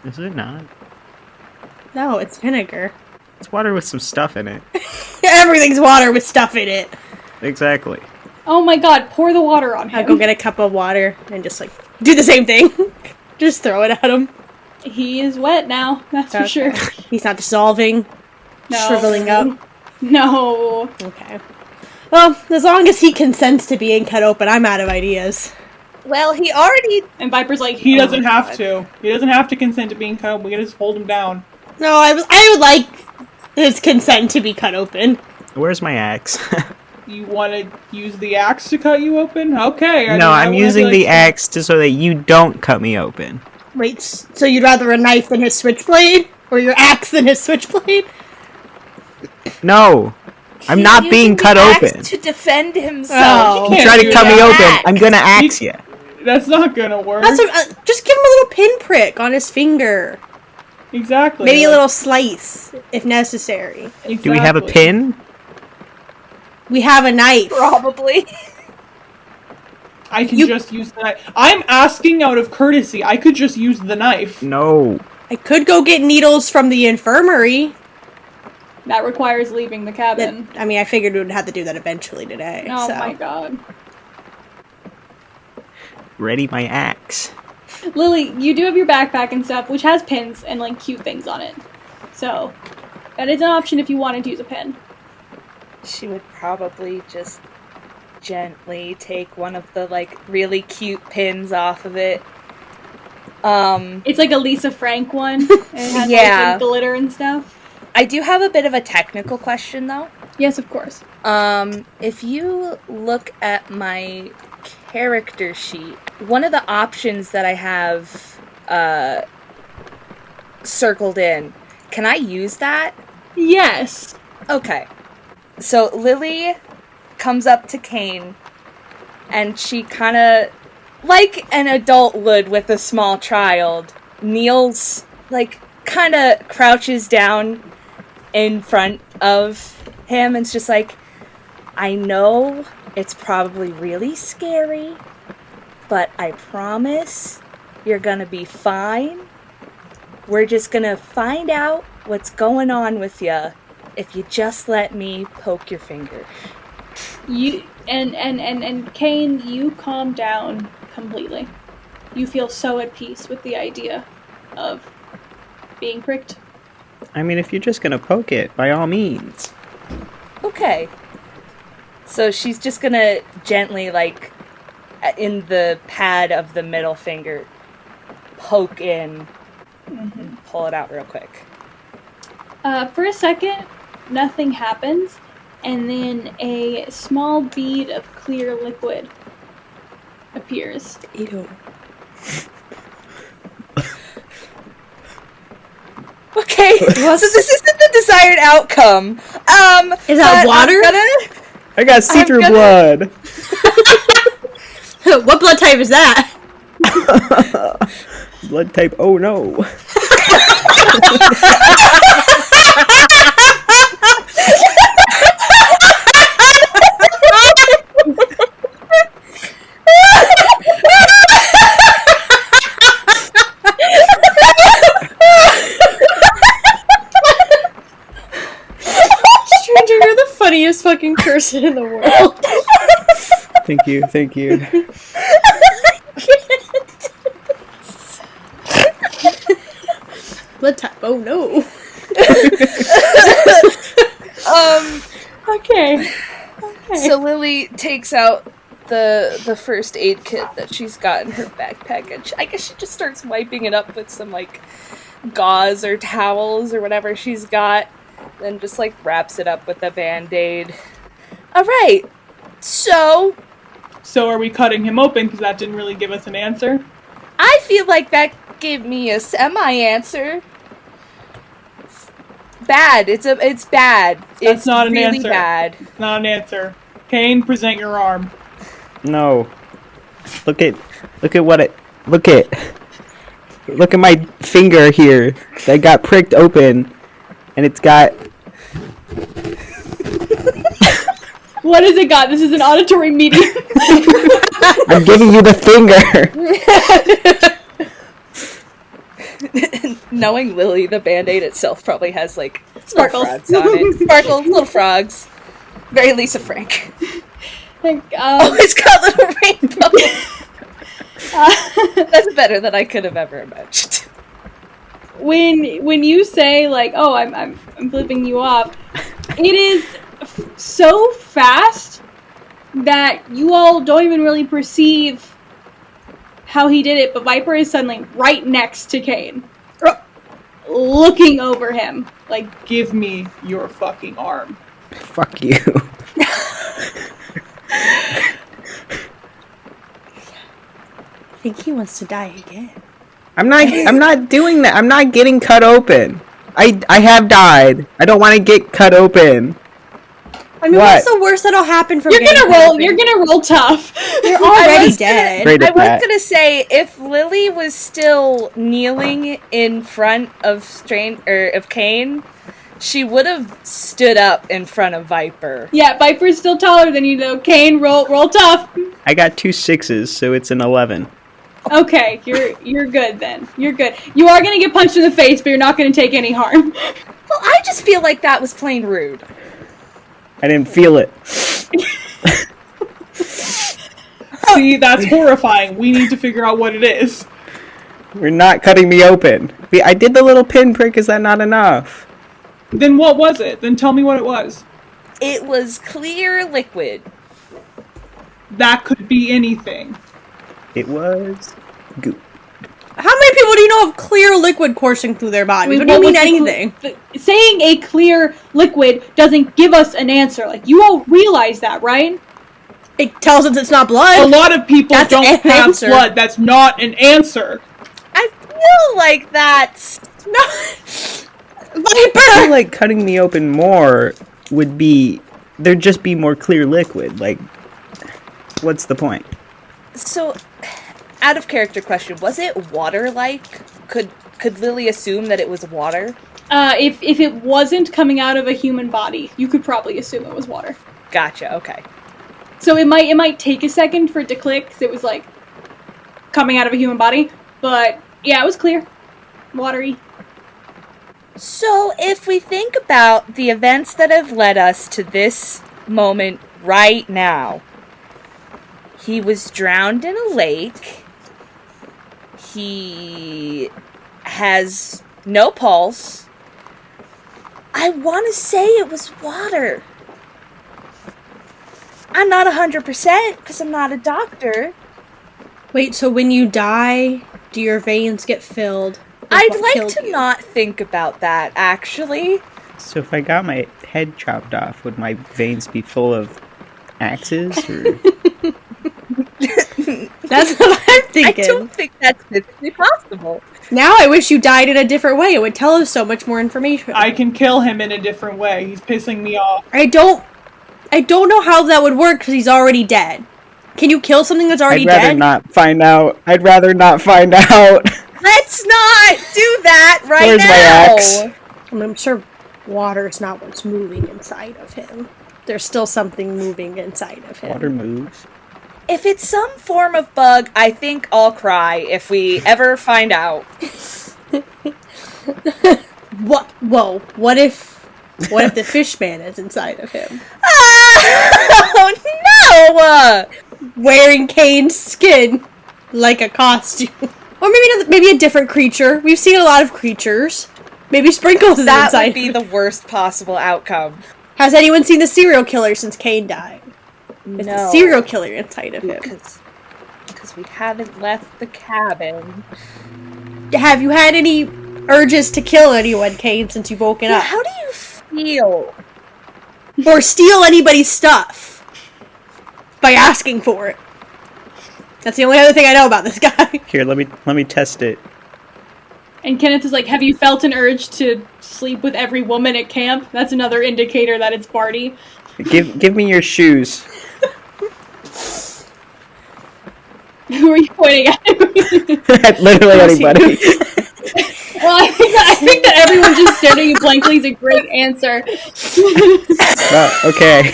Is it not? No, it's vinegar. It's water with some stuff in it. Everything's water with stuff in it. Exactly. Oh my god, pour the water on him. I'll go get a cup of water and just like do the same thing. Just throw it at him. He is wet now, that's for sure. He's not dissolving, No. shriveling up. No. Okay. Well, as long as he consents to being cut open, I'm out of ideas. Well, he already. And Viper's like, He doesn't "Oh, have God." to. He doesn't have to consent to being cut open. We can just hold him down. No, I would like his consent to be cut open. Where's my axe? You want to use the axe to cut you open? Okay. No, I'm using the axe so that you don't cut me open. Wait, so you'd rather a knife than his switchblade? Or your axe than his switchblade? No. I'm he's not using being the cut axe open. to defend himself. Oh. You can't try to do cut me that. open, I'm gonna axe you. That's not gonna work. That's just give him a little pinprick on his finger. Exactly. Maybe a like- little slice, if necessary. Do we have a Exactly. pin? We have a knife. Probably. I can You- just use the knife. I'm asking out of courtesy. I could just use the knife. No. I could go get needles from the infirmary. That requires leaving the cabin. I mean, I figured we would have to do that eventually today. Oh so. my god. Ready my axe. Lily, you do have your backpack and stuff, which has pins and like cute things on it. So, that is an option if you wanted to use a pin. She would probably just gently take one of the like really cute pins off of it. It's like a Lisa Frank one. And it has Yeah. like glitter and stuff. I do have a bit of a technical question though. Yes, of course. If you look at my character sheet, one of the options that I have circled in, can I use that? Yes. Okay. So Lily comes up to Kane and she kind of, like an adult would with a small child, kneels, like kind of crouches down in front of him and it's just like, I know it's probably really scary, but I promise you're gonna be fine. We're just gonna find out what's going on with you if you just let me poke your finger. You and Kane, you calm down completely. You feel so at peace with the idea of being pricked. I mean, if you're just gonna poke it, by all means. Okay. So she's just gonna gently, like, in the pad of the middle finger, poke in and pull it out real quick. For a second, nothing happens, and then a small bead of clear liquid appears. Ew. Okay, so this isn't the desired outcome. Is that but water? I got see-through gonna- blood. What blood type is that? Blood type, oh no. Stranger, you're the funniest fucking person in the world. Thank you, thank you. Blood type, oh no. Okay. So Lily takes out the first aid kit that she's got in her backpack, and I guess she just starts wiping it up with some, like, gauze or towels or whatever she's got, then just, like, wraps it up with a Band-Aid. Alright, so So are we cutting him open because that didn't really give us an answer? I feel like that gave me a semi-answer. Bad. It's bad. That's It's not an really answer. bad. It's not an answer. Kane, present your arm. No. Look at my finger here that got pricked open, and it's got. What has it got? This is an auditory medium. I'm giving you the finger. Knowing Lily, the Band-Aid itself probably has, like, Sparkles. little frogs on it. Sparkles, little frogs. Very Lisa Frank. Oh, it's got little rainbows. That's better than I could have ever imagined. when you say like, "Oh, I'm flipping you off," it is so fast that you all don't even really perceive how he did it. But Viper is suddenly right next to Kane, looking over him. Like, Give me your fucking arm. Fuck you. I think he wants to die again. I'm not doing that. I'm not getting cut open. I have died. I don't want to get cut open. I mean, What? what's the worst that'll happen from you're getting gonna roll. open? You're gonna roll tough. You're already was dead. Great I at was that. gonna say, if Lily was still kneeling in front of of Kane, she would have stood up in front of Viper. Yeah, Viper's still taller than you, though. Kane, roll tough. I got 2 6s, so it's an 11. Okay, you're good then. You're good. You are gonna get punched in the face, but you're not gonna take any harm. Well, I just feel like that was plain rude. I didn't feel it. See, that's horrifying. We need to figure out what it is. We're not cutting me open. I did the little pinprick. Is that not enough? Then what was it? Then tell me what it was. It was clear liquid. That could be anything. It was goop. How many people do you know of clear liquid coursing through their bodies? What do you mean anything? Saying a clear liquid doesn't give us an answer. Like, you all realize that, right? It tells us it's not A blood. lot of people That's don't an have answer. blood. That's not an answer. I feel like that's I feel like cutting me open more would be there'd just be more clear liquid. Like, what's the point? so. Out of character question: was it water-like? Could Lily assume that it was water? If it wasn't coming out of a human body, you could probably assume it was water. Gotcha. Okay. So it might take a second for it to click, because it was like coming out of a human body. But yeah, it was clear, watery. So, if we think about the events that have led us to this moment right now. He was drowned in a lake. He has no pulse. I want to say it was water. I'm not 100% because I'm not a doctor. Wait, so when you die, do your veins get filled? with I'd what like killed to you? not think about that, actually. So if I got my head chopped off, would my veins be full of axes? Or... That's what I'm I thinking. don't think that's physically possible. Now I wish you died in a different way. It would tell us so much more information. I can kill him in a different way. He's pissing me off. I don't know how that would work because he's already dead. Can you kill something that's already I'd rather dead? not find out. I'd rather not find out. Let's not do that right Where's my now. axe? I'm sure water is not what's moving inside of him. There's still something moving inside of him. Water moves. If it's some form of bug, I think I'll cry if we ever find out. What? Whoa! What if the fish man is inside of him, Oh no! wearing Kane's skin like a costume, or maybe a different creature? We've seen a lot of creatures. Maybe Sprinkles is That inside. would be the worst possible outcome. Has anyone seen the serial killer since Kane died? Is the serial killer inside of him? Because we haven't left the cabin. Have you had any urges to kill anyone, Kane, since you've woken Yeah, up? how do you feel? Or steal anybody's stuff by asking for it? That's the only other thing I know about this guy. Here, let me test it. And Kenneth is like, have you felt an urge to sleep with every woman at camp? That's another indicator that it's Barty. Give me your shoes. Who are you pointing at? Literally anybody. Well, I think that everyone just stared at you blankly is a great answer. Oh, okay.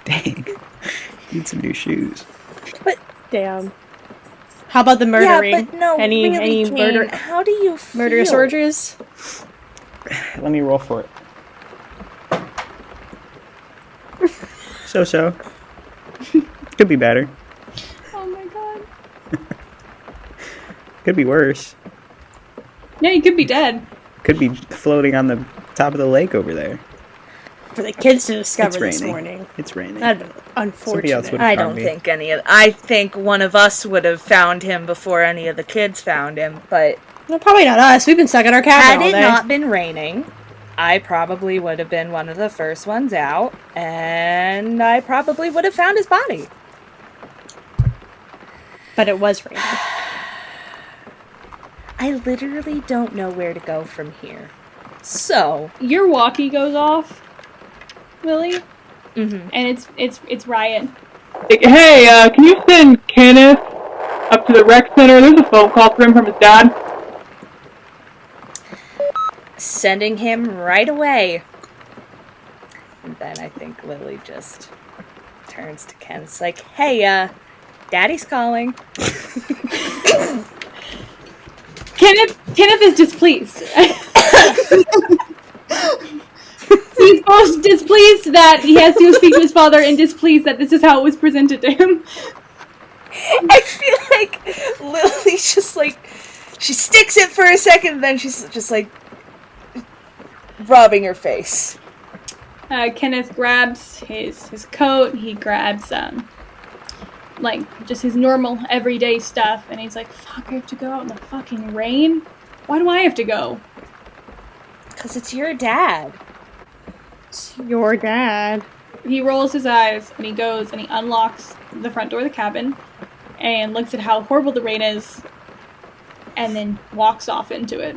Dang. Need some new shoes. Damn. How about the murdering? Yeah, but no, any really, Kane, murder how do you feel? murderous urges? Let me roll for it. So. Could be better. Oh my god. Could be worse. Yeah, you could be dead. Could be floating on the top of the lake over there. For the kids to discover It's this raining. morning. It's raining. That'd been Somebody else unfortunate. would- I found don't me. think I think one of us would have found him before any of the kids found him, but No, probably not us. We've been stuck in our cabin had all it day. not been raining, I probably would have been one of the first ones out, and I probably would have found his body. But it was raining. I literally don't know where to go from here. So, Your walkie goes off, Lily, mhm. and it's Riot. Hey, can you send Kenneth up to the rec center? There's a phone call for him from his dad. Sending him right away. And then I think Lily just turns to Ken. It's like, hey, Daddy's calling. Kenneth is displeased. He's both displeased that he has to go speak to his father and displeased that this is how it was presented to him. I feel like Lily's just like, she sticks it for a second, and then she's just like, rubbing her face. Kenneth grabs his coat, he grabs, like, just his normal, everyday stuff, and he's like, fuck, I have to go out in the fucking rain? Why do I have to go? Because it's your dad. It's your dad. He rolls his eyes, and he goes, and he unlocks the front door of the cabin, and looks at how horrible the rain is, and then walks off into it.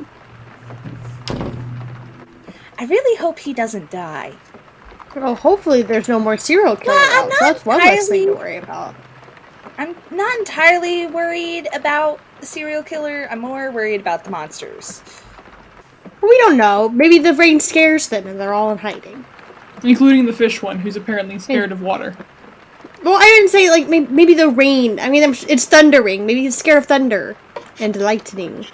I really hope he doesn't die. Well, hopefully there's no more serial killer Well, I'm out, not so that's one less thing to entirely- worry about. I'm not entirely worried about the serial killer. I'm more worried about the monsters. We don't know. Maybe the rain scares them and they're all in hiding. Including the fish one, who's apparently scared of water. Well, I didn't say, like, maybe the rain. I mean, it's thundering. Maybe he's scared of thunder and lightning.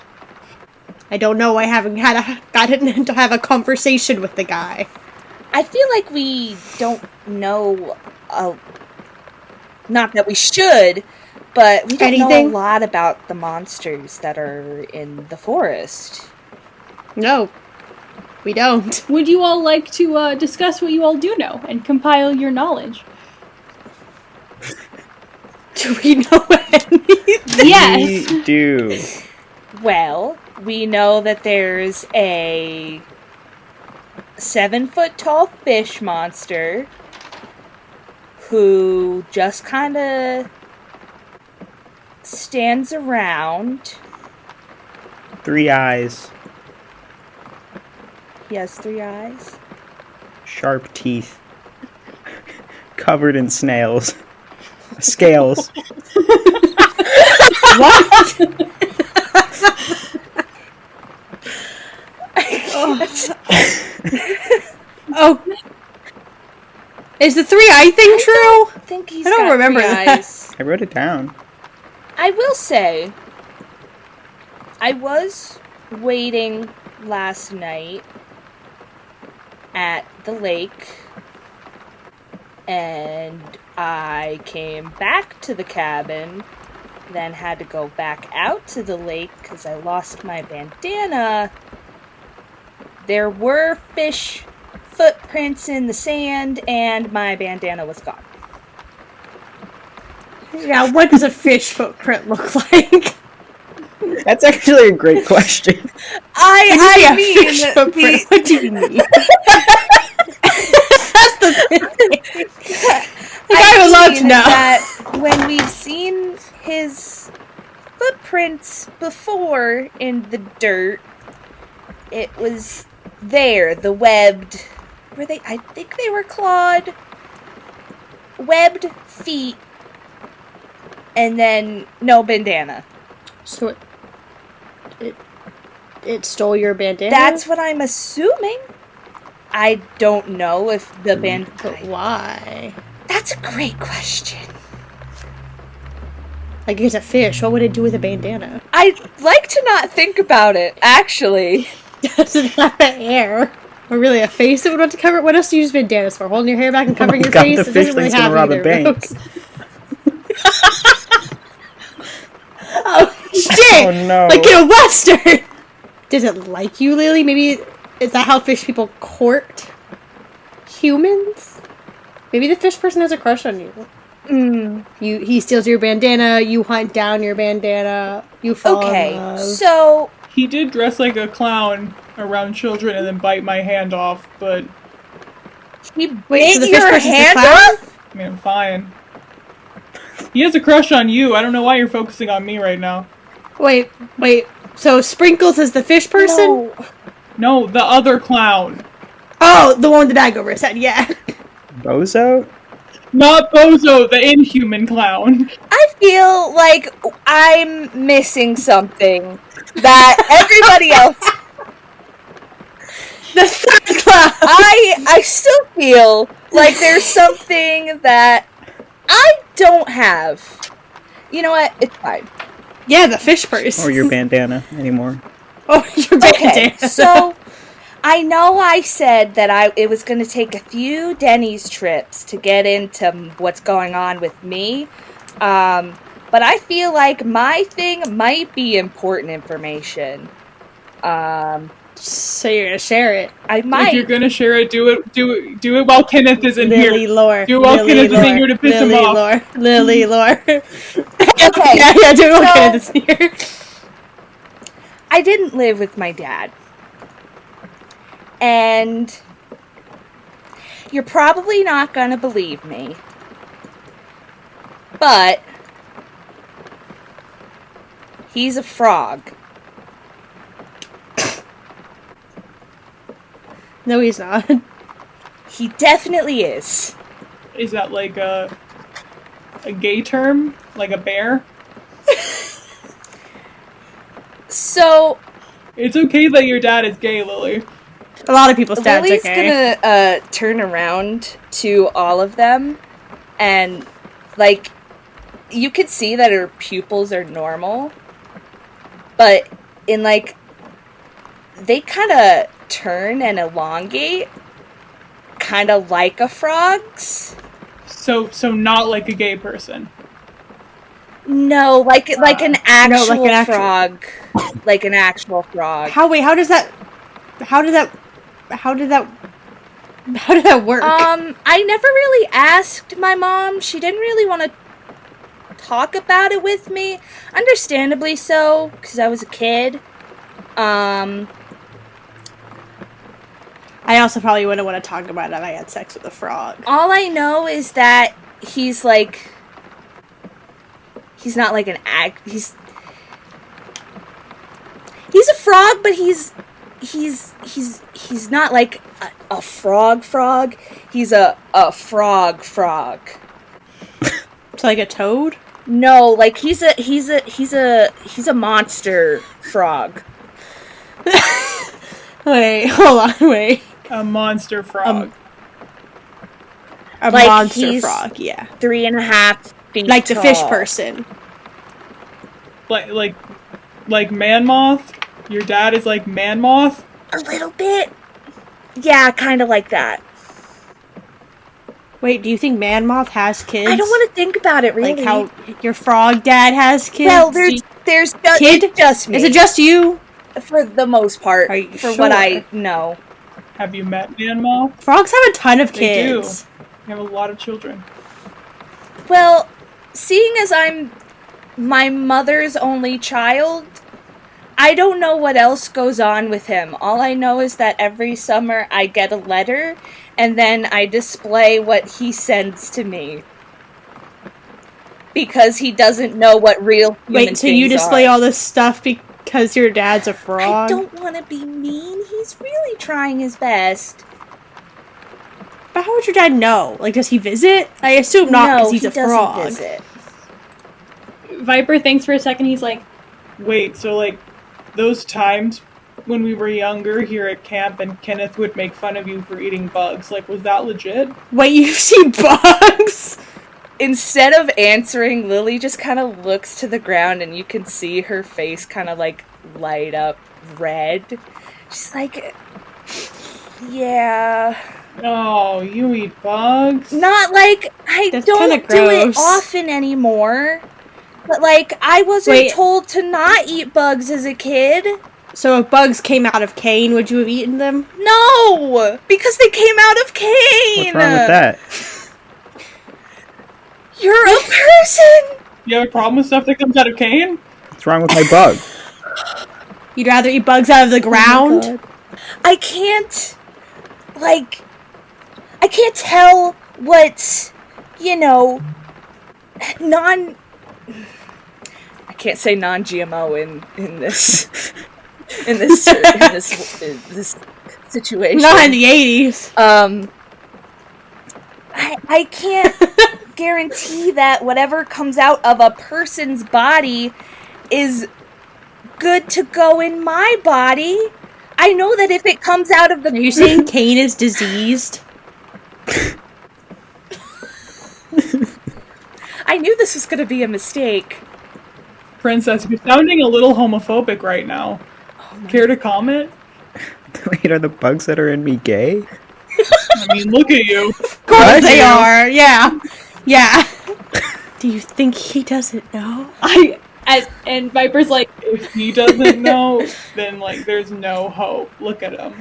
I don't know. I haven't gotten to have a conversation with the guy. I feel like we don't know, not that we should, but we don't know a lot about the monsters that are in the forest. No, we don't. Would you all like to discuss what you all do know and compile your knowledge? Do we know anything? Yes. We do. Well, we know that there's a 7-foot-tall fish monster who just kind of stands around. 3 eyes. He has 3 eyes. Sharp teeth. Covered in snails. Scales. What? Oh. Is the 3-eye thing true? I think he's I don't got remember 3 that. eyes. I wrote it down. I will say, I was waiting last night at the lake, and I came back to the cabin, then had to go back out to the lake because I lost my bandana. There were fish footprints in the sand, and my bandana was gone. Yeah, what does a fish footprint look like? That's actually a great question. I fish footprint. What do you mean? That's the thing. I would love to know. That when we've seen his footprints before in the dirt, it was there, the webbed, I think they were clawed, webbed feet, and then no bandana. So it stole your bandana? That's what I'm assuming. I don't know if the But why? That's a great question. Like, it's a fish. What would it do with a bandana? I'd like to not think about it, actually. Does it have a hair? Or really a face that would want to cover it? What else do you use bandanas for? Holding your hair back and covering your face? The It fish doesn't really think's gonna have rob a either of bank. those. Oh, shit! Oh no. Like in a western! Does it like you, Lily? Maybe, is that how fish people court humans? Maybe the fish person has a crush on you. He steals your bandana, you hunt down your bandana, you fall in love. So He did dress like a clown around children and then bite my hand off, but he Wait, so bit the fish your person's the hand clown? off? I mean, I'm fine. He has a crush on you. I don't know why you're focusing on me right now. Wait, so Sprinkles is the fish person? No. No, the other clown. Oh, the one with the bag over his head, yeah. Bozo? Not Bozo, the inhuman clown. I feel like I'm missing something that everybody else. The third clown! I still feel like there's something that I don't have. You know what? It's fine. Yeah, the fish person. Or your bandana anymore. Oh, your bandana. Okay, so I know I said that it was going to take a few Denny's trips to get into what's going on with me, but I feel like my thing might be important information. So you're gonna share it. I might. If you're gonna share it, do it while Kenneth isn't Lily here. lore. Do it while Lily Kenneth isn't lore. here to piss him Lily off. lore. Lily lore. Okay. Yeah, do it while So- Kenneth isn't here. I didn't live with my dad. And you're probably not going to believe me. But he's a frog. No, he's not. He definitely is. Is that like a gay term? Like a bear? So It's okay that your dad is gay, Lily. A lot of people's dads Lily's okay. gonna turn around to all of them, and like you could see that her pupils are normal, but in like they kind of turn and elongate, kind of like a frog's. So not like a gay person. No, like an actual actual- frog. Like an actual frog. How did that work? I never really asked my mom. She didn't really want to talk about it with me. Understandably so, because I was a kid. I also probably wouldn't want to talk about it if I had sex with a frog. All I know is that he's like... He's not like an He's a frog, but he's not like a frog. He's a frog. It's like a toad? No, like he's a monster frog. Wait, hold on, wait. A monster frog. A Like, monster he's- frog, yeah. 3.5 feet Like the tall. fish person. like man moth. Your dad is like man moth. A little bit. Yeah, kind of like that. Wait, do you think man moth has kids? I don't want to think about it, really. Like how your frog dad has kids? Well, there's just, Kid? it's just me. Is it just you? For the most part, Are you for what sure? I know. Have you met man moth? Frogs have a ton of They do. kids. You have a lot of children. Well, seeing as I'm my mother's only child, I don't know what else goes on with him. All I know is that every summer I get a letter, and then I display what he sends to me. Because he doesn't know what real human Wait, so you things display are. all this stuff because your dad's a frog? I don't want to be mean. He's really trying his best. But how would your dad know? Like, does he visit? I assume not, because he's he a doesn't frog. visit. Viper thinks for a second. He's like, Wait, so like those times when we were younger here at camp and Kenneth would make fun of you for eating bugs, like was that legit? Wait, you see bugs? Instead of answering, Lily just kind of looks to the ground and you can see her face kind of like light up red. She's like, yeah. Oh, you eat bugs? Not like, I That's don't kinda do it gross. often anymore. But like, I wasn't Wait. told to not eat bugs as a kid. So if bugs came out of Cain, would you have eaten them? No! Because they came out of Cain! What's wrong with that? You're a person! You have a problem with stuff that comes out of Cain? What's wrong with my bug? You'd rather eat bugs out of the ground? God. I can't, like, I can't tell what's, you know, I can't say non-GMO in this, in this situation. Not in the 80s. I can't guarantee that whatever comes out of a person's body is good to go in my body. I know that if it comes out of the... Are you saying Cain is diseased? I knew this was going to be a mistake. Princess, you're sounding a little homophobic right now. Care to comment? Wait, are the bugs that are in me gay? I mean, look at you. Of course What? they are, yeah. Yeah. Do you think he doesn't know? and Viper's like, If he doesn't know, then like there's no hope. Look at him.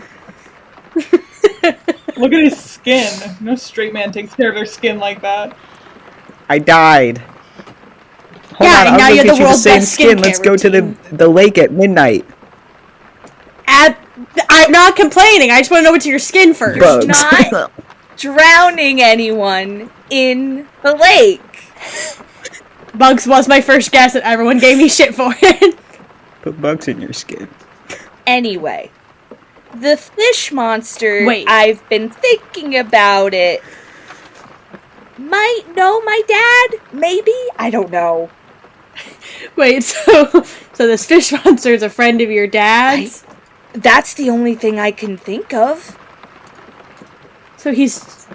Look at his skin. No straight man takes care of their skin like that. I died. Hold Yeah, on, and I'll now go you're get the you world's same best skin. skincare Let's go to routine. the lake at midnight. I'm not complaining. I just want to know what's in your skin first. Bugs. Not drowning anyone in the lake. Bugs was my first guess, and everyone gave me shit for it. Put bugs in your skin. Anyway, the fish monster, Wait. I've been thinking about it. Might know my dad? Maybe? I don't know. Wait, so this fish monster is a friend of your dad's? That's the only thing I can think of. So he's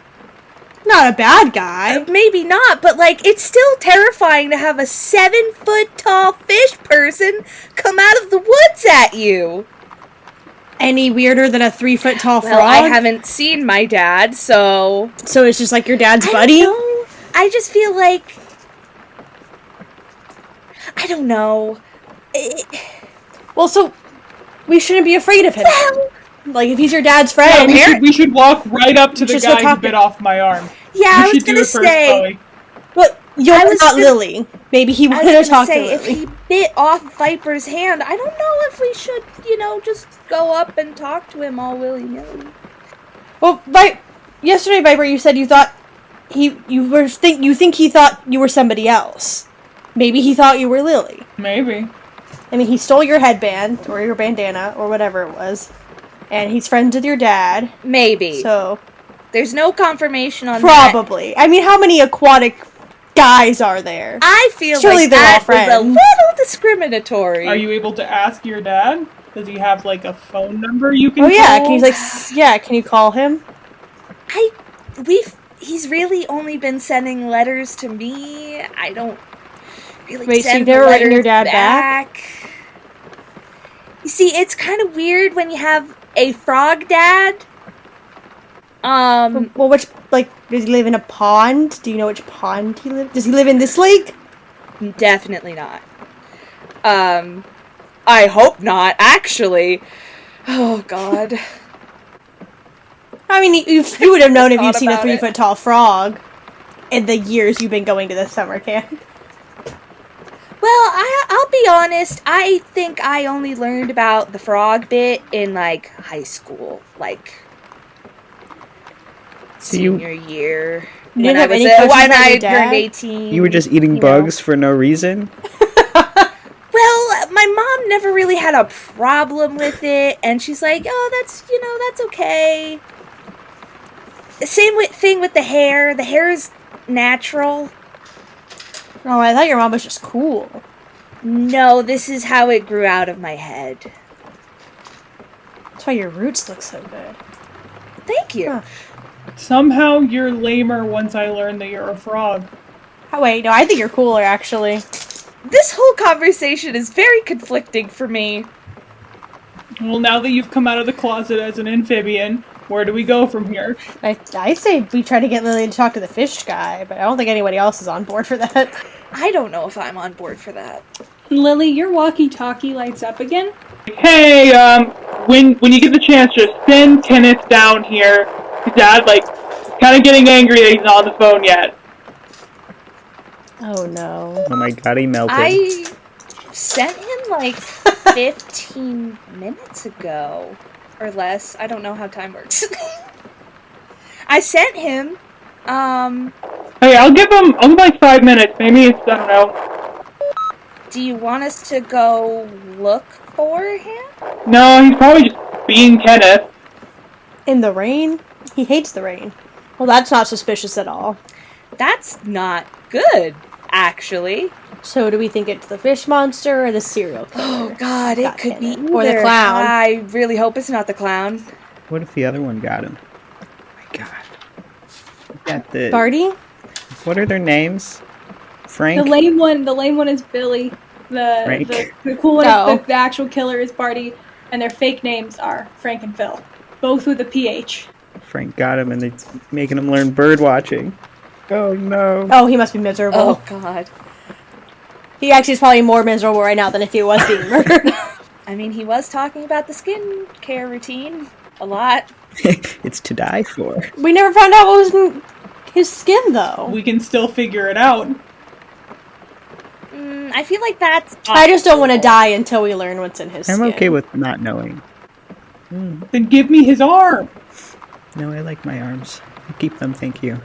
not a bad guy. Maybe not, but like, it's still terrifying to have a 7-foot tall fish person come out of the woods at you. any weirder than a 3-foot-tall frog? Well, I haven't seen my dad, so... So it's just like your dad's I buddy? don't know. I just feel like... I don't know. Well, so we shouldn't be afraid of him. Like, if he's your dad's Yeah, friend... we should walk right up to the Just guy go who talk bit to- off my arm. Yeah, You I was should do gonna it first, say... Bowie. But you're I was not gonna- Lily. Maybe he I wanted to was gonna talk to say, if Lily. he bit off Viper's hand, I don't know if we should, just go up and talk to him all willy-nilly. Well, yesterday, Viper, you said you thought you think he thought you were somebody else. Maybe he thought you were Lily. Maybe. I mean, he stole your headband or your bandana or whatever it was, and he's friends with your dad. Maybe. So There's no confirmation on that. probably. I mean, how many aquatic guys are there? I feel Surely like they're all that was a friends. little discriminatory. Are you able to ask your dad? Does he have like a phone number you can Oh yeah, call? can you call him? He's really only been sending letters to me. I don't really Wait, so send you've never the written your letters dad back? You see, it's kind of weird when you have a frog dad. Well, which, does he live in a pond? Do you know which pond he lives? Does he live in this lake? Definitely not. I hope not, actually. Oh, God. I mean, you would have known if you'd Thought seen a about it. 3-foot-tall frog in the years you've been going to this summer camp. Well, I'll be honest, I think I only learned about the frog bit in, high school. So you- Senior year. You When didn't I have was any when questions about I your dad? turned 18. You were just eating you know. bugs for no reason? Well, my mom never really had a problem with it, and she's like, "Oh, that's okay." Thing with the hair. The hair is natural. Oh, I thought your mom was just cool. No, this is how it grew out of my head. That's why your roots look so good. Thank you. Huh. Somehow you're lamer once I learn that you're a frog. Oh, wait, no, I think you're cooler, actually. This whole conversation is very conflicting for me. Well, now that you've come out of the closet as an amphibian, where do we go from here? I say we try to get Lily to talk to the fish guy, but I don't think anybody else is on board for that. I don't know if I'm on board for that. Lily, your walkie-talkie lights up again. Hey, when you get the chance, just send Kenneth down here. His dad, kind of getting angry that he's not on the phone yet. Oh, no. Oh my god, he melted. I sent him 15 minutes ago. Or less. I don't know how time works. I sent him. Hey, I'll give him 5 minutes. Maybe it's, I don't know. Do you want us to go look for him? No, he's probably just being Kenneth. In the rain? He hates the rain. Well, that's not suspicious at all. That's not good, actually. So do we think it's the fish monster or the serial killer? Oh god, it Got could be Kenneth. Or the either. clown. I really hope it's not the clown. What if the other one got him? Oh my god. Got the... Barty? What are their names? Frank? The lame one is Billy. Frank. The cool one Oh. is the actual killer is Barty, and their fake names are Frank and Phil, both with a PH. Frank got him and it's making him learn bird watching. Oh no. Oh, he must be miserable. Oh god. He actually is probably more miserable right now than if he was being murdered. I mean, he was talking about the skin care routine a lot. It's to die for. We never found out what was in his skin, though. We can still figure it out. I feel like that's I just don't want to optional. die until we learn what's in his I'm skin. okay with not knowing. Then give me his arm. No, I like my arms. I keep them, thank you.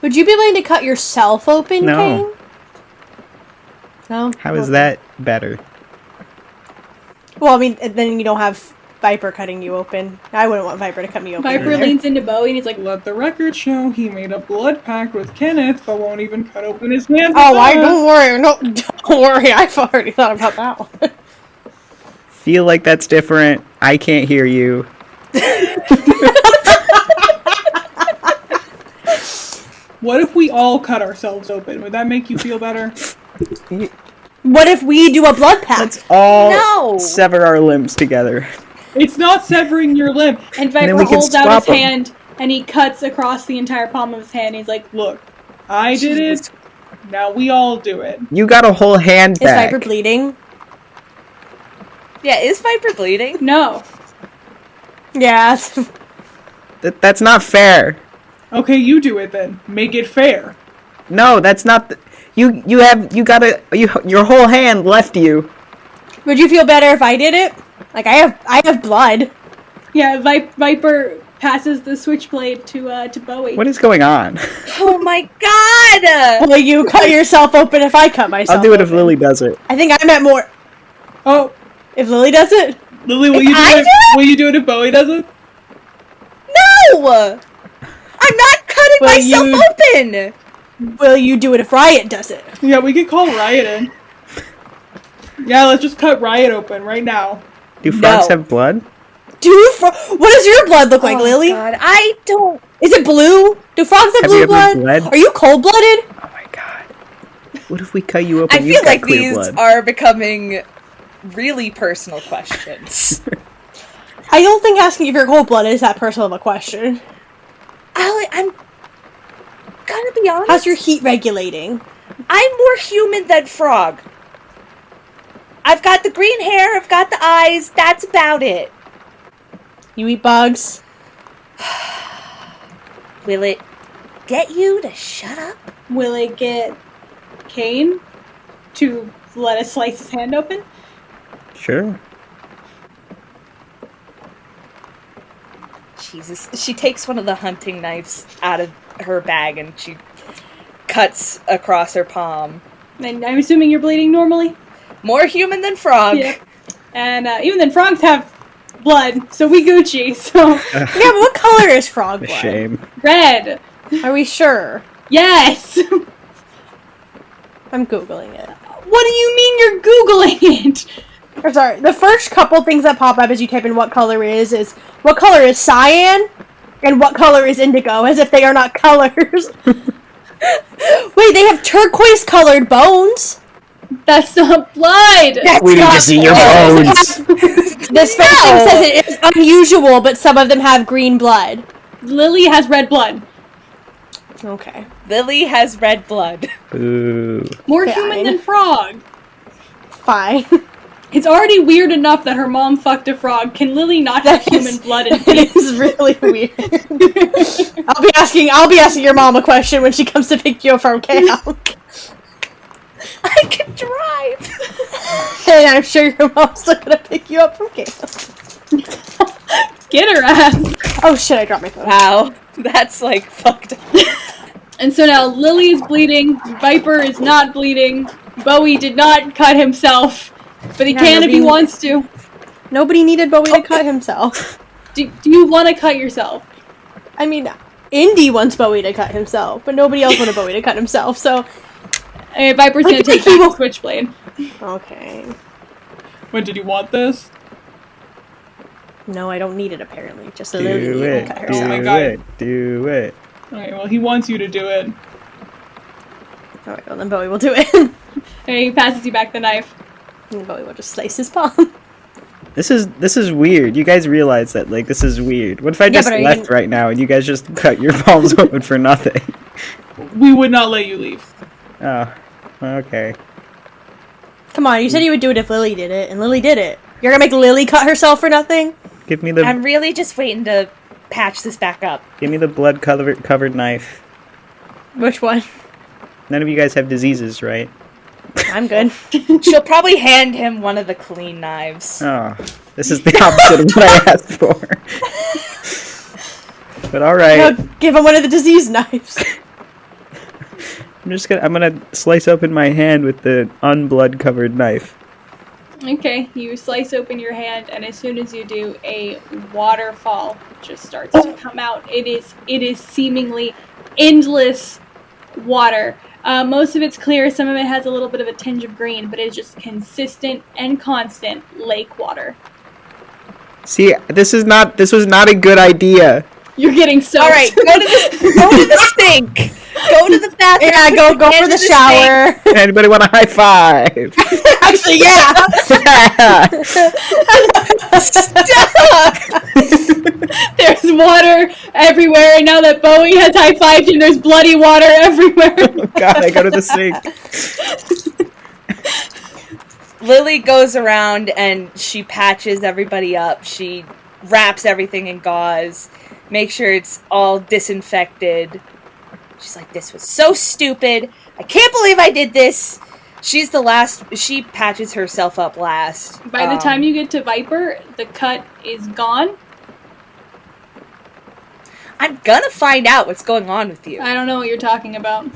Would you be willing to cut yourself open, No. Kane? No? How is that better? Well, I mean, then you don't have Viper cutting you open. I wouldn't want Viper to cut me open. Viper either. leans into Bowie and he's like, Let the record show he made a blood pact with Kenneth, but won't even cut open his hand. Oh, with I us. don't worry. No, don't worry. I've already thought about that one. Feel like that's different. I can't hear you. What if we all cut ourselves open? Would that make you feel better? What if we do a blood pact? Let's all No! sever our limbs together. It's not severing your limb. And then Viper we can holds out swap his 'em. hand, and he cuts across the entire palm of his hand. He's like, Look, I did it. Now we all do it. You got a whole hand Is back. Viper bleeding? Yeah, is Viper bleeding? no. Yeah. That's not fair. Okay, you do it then. Make it fair. No, that's not. Your whole hand left you. Would you feel better if I did it? Like I have blood. Yeah, Viper passes the switchblade to Bowie. What is going on? Oh my god! Will you cut yourself open if I cut myself? I'll do it if open? Lily does it. I think I meant more. Oh, If Lily does it. Lily, will If you do I it? do it? Will you do it if Bowie does it? No! I'm not cutting Will myself you- open! Will you do it if Riot does it? Yeah, we could call Riot in. Yeah, let's just cut Riot open right now. Do frogs No. have blood? What does your blood look like, Oh, Lily? God, I don't. Is it blue? Do frogs have Have blue you ever blood? bled? Are you cold-blooded? Oh my god. What if we cut you open? I You've feel got like clear these blood. are becoming really personal questions. I don't think asking if you're cold-blooded is that personal of a question. I'm gonna be honest. How's your heat regulating? I'm more human than frog. I've got the green hair, I've got the eyes, that's about it. You eat bugs? Will it get you to shut up? Will it get Kane to let us slice his hand open? Sure. Jesus. She takes one of the hunting knives out of her bag and she cuts across her palm. And I'm assuming you're bleeding normally? More human than frog. Yep. And even then, frogs have blood, so we Gucci, so... Yeah, but what color is frog A blood? shame. Red! Are we sure? Yes! I'm Googling it. What do you mean you're Googling it? I'm sorry, the first couple things that pop up as you type in what color is what color is cyan and what color is indigo, as if they are not colors. Wait, they have turquoise colored bones? That's not blood! We need to see your bones. This first thing says it is unusual, but some of them have green blood. Lily has red blood. Okay. Lily has red blood. Ooh. More Fine. human than frog. Fine. It's already weird enough that her mom fucked a frog. Can Lily not have human blood and It is really weird. I'll be asking your mom a question when she comes to pick you up from camp. I can drive! And I'm sure your mom's still gonna pick you up from camp. Get her ass. Oh shit, I dropped my phone. Wow. That's like fucked up. And so now Lily is bleeding. Viper is not bleeding. Bowie did not cut himself, but he Yeah, can if he nobody- wants to. Nobody needed Bowie to cut himself. Do you want to cut yourself? I mean, Indy wants Bowie to cut himself, but nobody else wanted Bowie to cut himself, so... Hey, Viper's I gonna think take he back will- the switchblade. Okay. When did you want this? No, I don't need it, apparently. Just Do Lily needed to it. cut Oh herself. my Do God. it. Do it. Okay, well, he wants you to do it. Alright, well then Bowie will do it. Hey, he passes you back the knife. And Bowie will just slice his palm. This is weird. You guys realize that, like, this is weird. What if I Yeah, just but are you left gonna- right now and you guys just cut your palms open for nothing? We would not let you leave. Oh, okay. Come on, you said you would do it if Lily did it, and Lily did it. You're gonna make Lily cut herself for nothing? Give me the I'm really just waiting to patch this back up. blood covered knife. Which one? None of you guys have diseases, right? I'm good. She'll probably hand him one of the clean knives. Oh, this is the opposite of what I asked for. But all right, No, give him one of the disease knives. I'm gonna slice open my hand with the unblood covered knife. Okay, you slice open your hand, and as soon as you do, a waterfall just starts to come out. It is seemingly endless water. Most of it's clear. Some of it has a little bit of a tinge of green, but it's just consistent and constant lake water. See, this was not a good idea. You're getting soaked. Alright, go to the sink! Go to the bathroom. Yeah, go for the shower. Anybody want a high five? Actually, yeah. There's water everywhere, and now that Bowie has high-fived him, there's bloody water everywhere. Oh god, I go to the sink. Lily goes around and she patches everybody up. She wraps everything in gauze, makes sure it's all disinfected. She's like, this was so stupid. I can't believe I did this. She's the last. She patches herself up last. By the time you get to Viper, the cut is gone. I'm gonna find out what's going on with you. I don't know what you're talking about.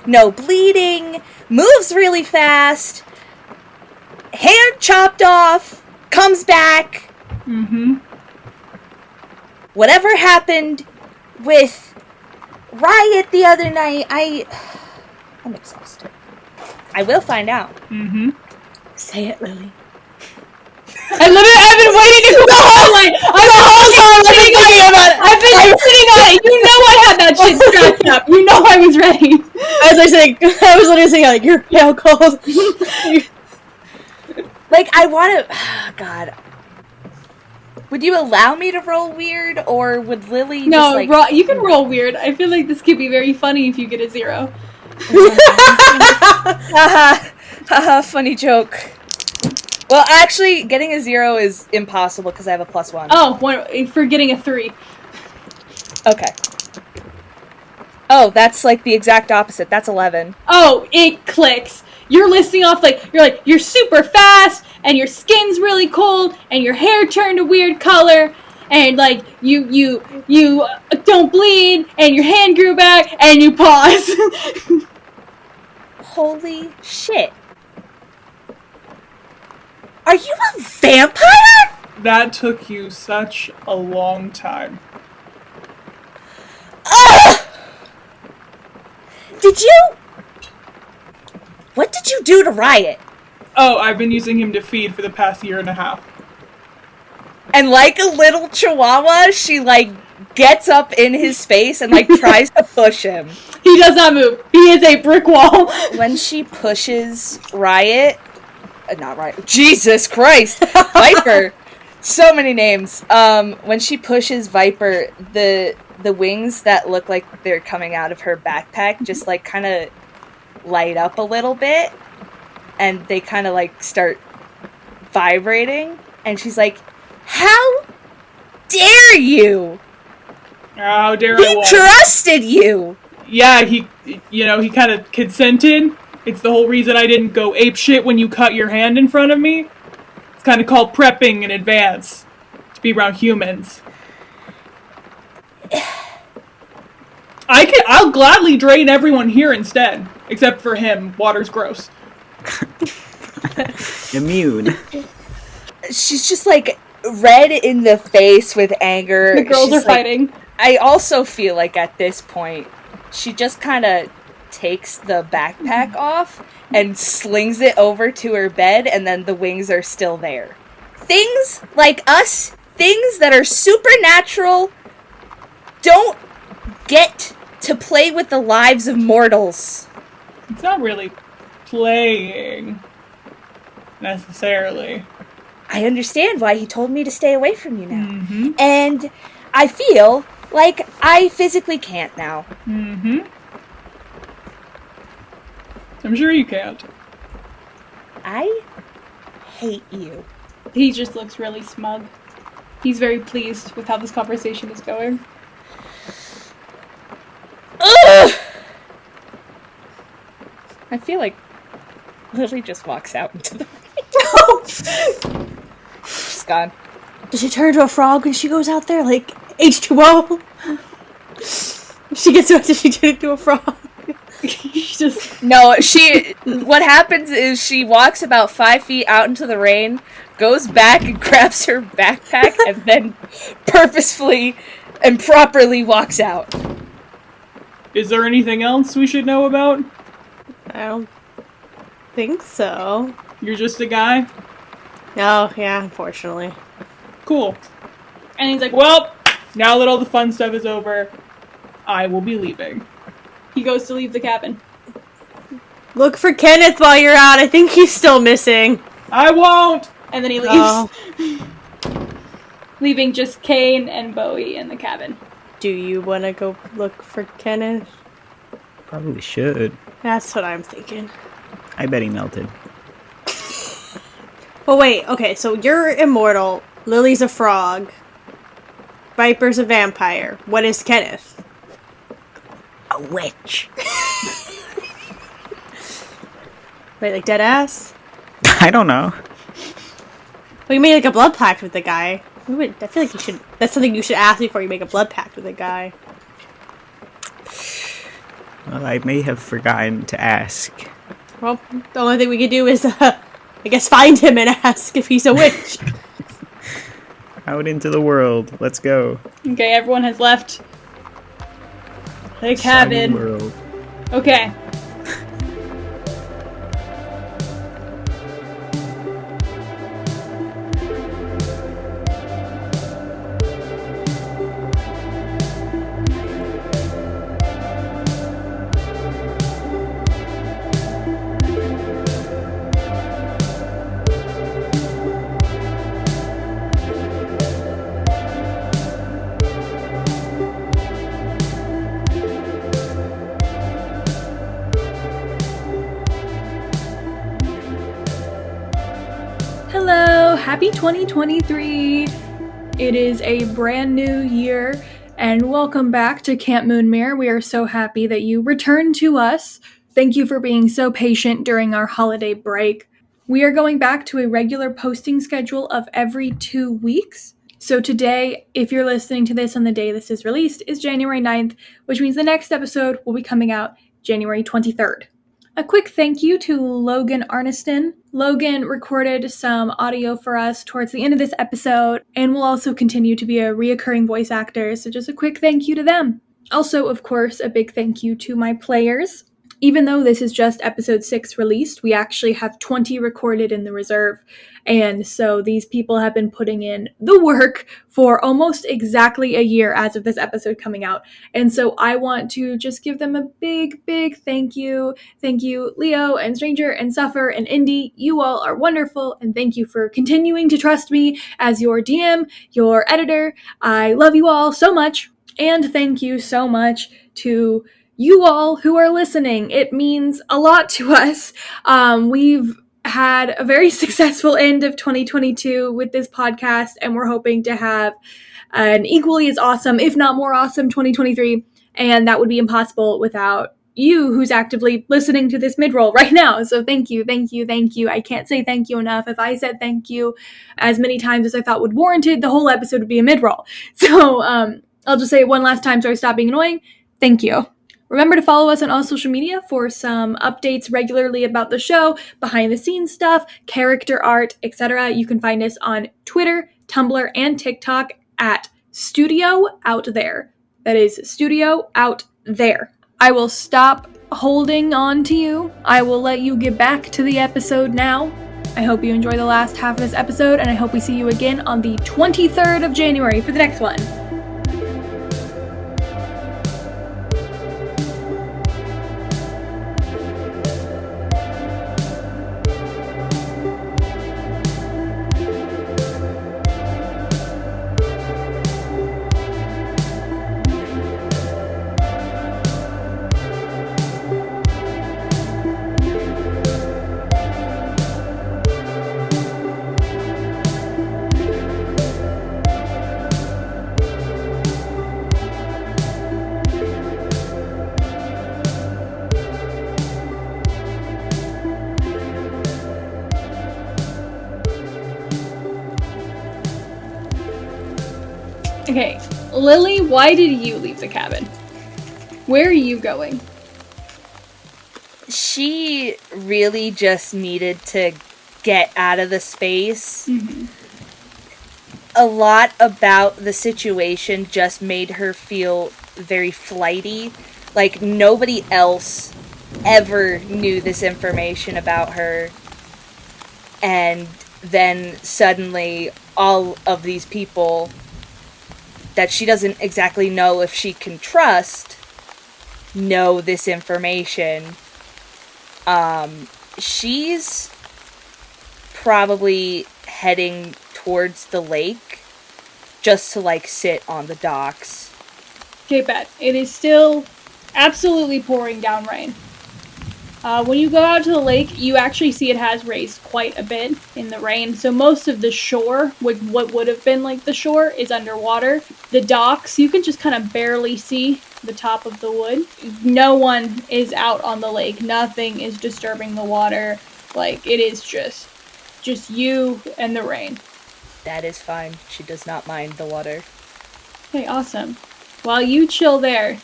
No bleeding, moves really fast, hair chopped off, comes back. Mm-hmm. Whatever happened with Riot the other night, I'm exhausted. I will find out. Mm-hmm. Say it, Lily. I've been waiting to go home. Like, I'm the whole time sitting on it. I've been sitting on it. You know I had that shit scratched up. You know I was ready. I was literally saying, like, you're pale cold. Like, I want to... God. Would you allow me to roll weird, or would Lily No, just, like... you can roll weird. I feel like this could be very funny if you get a 0. Haha, funny joke. Well, actually, getting a 0 is impossible because I have a +1. Oh, for getting a 3. Okay. Oh, that's like the exact opposite. That's 11. Oh, it clicks. You're listing off you're super fast, and your skin's really cold, and your hair turned a weird color, and like you don't bleed, and your hand grew back, and you pause. Holy shit. Are you a vampire? That took you such a long time. Ugh! What did you do to Riot? Oh, I've been using him to feed for the past 1.5 years. And like a little chihuahua, she like gets up in his face and like tries to push him. He does not move. He is a brick wall. When she pushes Riot, not Riot, Jesus Christ, Viper, so many names. When she pushes Viper, the wings that look like they're coming out of her backpack just like kind of light up a little bit, and they kind of like start vibrating, and she's like, how dare you? How dare He I what? trusted you. Yeah, he kind of consented. It's the whole reason I didn't go apeshit when you cut your hand in front of me. It's kind of called prepping in advance to be around humans. I'll gladly drain everyone here instead, except for him. Water's gross. Immune. She's just like red in the face with anger. The girls She's are fighting. I also feel like at this point, she just kind of takes the backpack off and slings it over to her bed, and then the wings are still there. Things like us, things that are supernatural, don't get to play with the lives of mortals. It's not really playing, necessarily. I understand why he told me to stay away from you now. Mm-hmm. And I feel like I physically can't now. Mm-hmm. I'm sure you can't. I hate you. He just looks really smug. He's very pleased with how this conversation is going. Ugh! I feel like Lily just walks out into the rain. She's gone. Does she turn into a frog when she goes out there? Like H2O? She gets out, does she turn into a frog? No, what happens is she walks about 5 feet out into the rain, goes back and grabs her backpack, and then purposefully and properly walks out. Is there anything else we should know about? I don't think so. You're just a guy? Oh, yeah, unfortunately. Cool. And he's like, Well, now that all the fun stuff is over, I will be leaving. He goes to leave the cabin. Look for Kenneth while you're out. I think he's still missing. I won't! And then he leaves. Oh. Leaving just Kane and Bowie in the cabin. Do you want to go look for Kenneth? Probably should. That's what I'm thinking. I bet he melted. Well, wait. Okay, so you're immortal. Lily's a frog. Viper's a vampire. What is Kenneth? A witch. Wait, like dead ass? I don't know. Well, you made like a blood pact with the guy. I feel like you should. That's something you should ask before you make a blood pact with a guy. Well, I may have forgotten to ask. Well, the only thing we could do is, I guess, find him and ask if he's a witch. Out into the world. Let's go. Okay, everyone has left the Shiny cabin. world. Okay. Hello, happy 2023. It is a brand new year, and welcome back to Camp Moonmirror. We are so happy that you returned to us. Thank you for being so patient during our holiday break. We are going back to a regular posting schedule of every 2 weeks. So today, if you're listening to this on the day this is released, is January 9th, which means the next episode will be coming out January 23rd. A quick thank you to Logan Arniston. Logan recorded some audio for us towards the end of this episode and will also continue to be a reoccurring voice actor, so just a quick thank you to them. Also, of course, a big thank you to my players. Even though this is just episode 6 released, we actually have 20 recorded in the reserve, and so these people have been putting in the work for almost exactly a year as of this episode coming out, and so I want to just give them a big thank you. Thank you, Leo and Stranger and Suffer and Indy. You all are wonderful, and thank you for continuing to trust me as your DM, your editor. I love you all so much, and thank you so much to you all who are listening. It means a lot to us. We've had a very successful end of 2022 with this podcast, and we're hoping to have an equally as awesome, if not more awesome, 2023, and that would be impossible without you who's actively listening to this mid-roll right now. So thank you. I can't say thank you enough. If I said thank you as many times as I thought would warrant it, the whole episode would be a mid-roll. So I'll just say it one last time so I stop being annoying. Thank you. Remember to follow us on all social media for some updates regularly about the show, behind the scenes stuff, character art, etc. You can find us on Twitter, Tumblr, and TikTok at Studio Out There. That is Studio Out There. I will stop holding on to you. I will let you get back to the episode now. I hope you enjoy the last half of this episode, and I hope we see you again on the 23rd of January for the next one. Okay, Lily, why did you leave the cabin? Where are you going? She really just needed to get out of the space. Mm-hmm. A lot about the situation just made her feel very flighty. Like, nobody else ever knew this information about her. And then suddenly all of these people that she doesn't exactly know if she can trust know this information. She's probably heading towards the lake just to, like, sit on the docks. Okay, bet. It is still absolutely pouring down rain. When you go out to the lake, you actually see it has raised quite a bit in the rain. So most of the shore, what would have been like the shore, is underwater. The docks, you can just kind of barely see the top of the wood. No one is out on the lake. Nothing is disturbing the water. Like, it is just you and the rain. That is fine. She does not mind the water. Okay, awesome. While you chill there,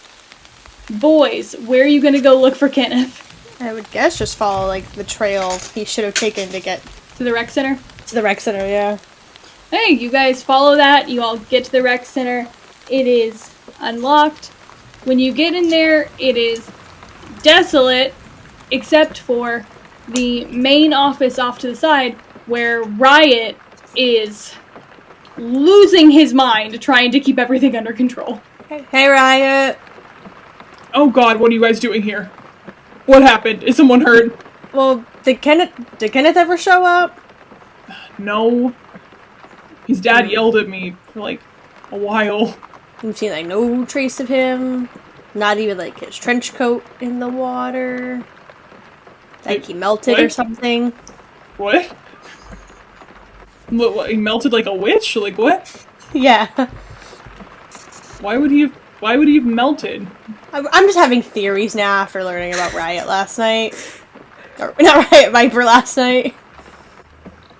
boys, where are you going to go look for Kenneth? I would guess just follow, like, the trail he should have taken to get To the rec center? to the rec center, yeah. Hey, you guys follow that. You all get to the rec center. It is unlocked. When you get in there, it is desolate, except for the main office off to the side, where Riot is losing his mind trying to keep everything under control. Hey, Riot. Oh god, what are you guys doing here? What happened? Is someone hurt? Well, did Kenneth ever show up? No. His dad yelled at me for, like, a while. You've seen, like, no trace of him. Not even, like, his trench coat in the water. Like, he melted or What? something. What? What, he melted like a witch? Like, what? Yeah. Why would he have melted? I'm just having theories now after learning about Riot last night. Or, not Riot, Viper last night.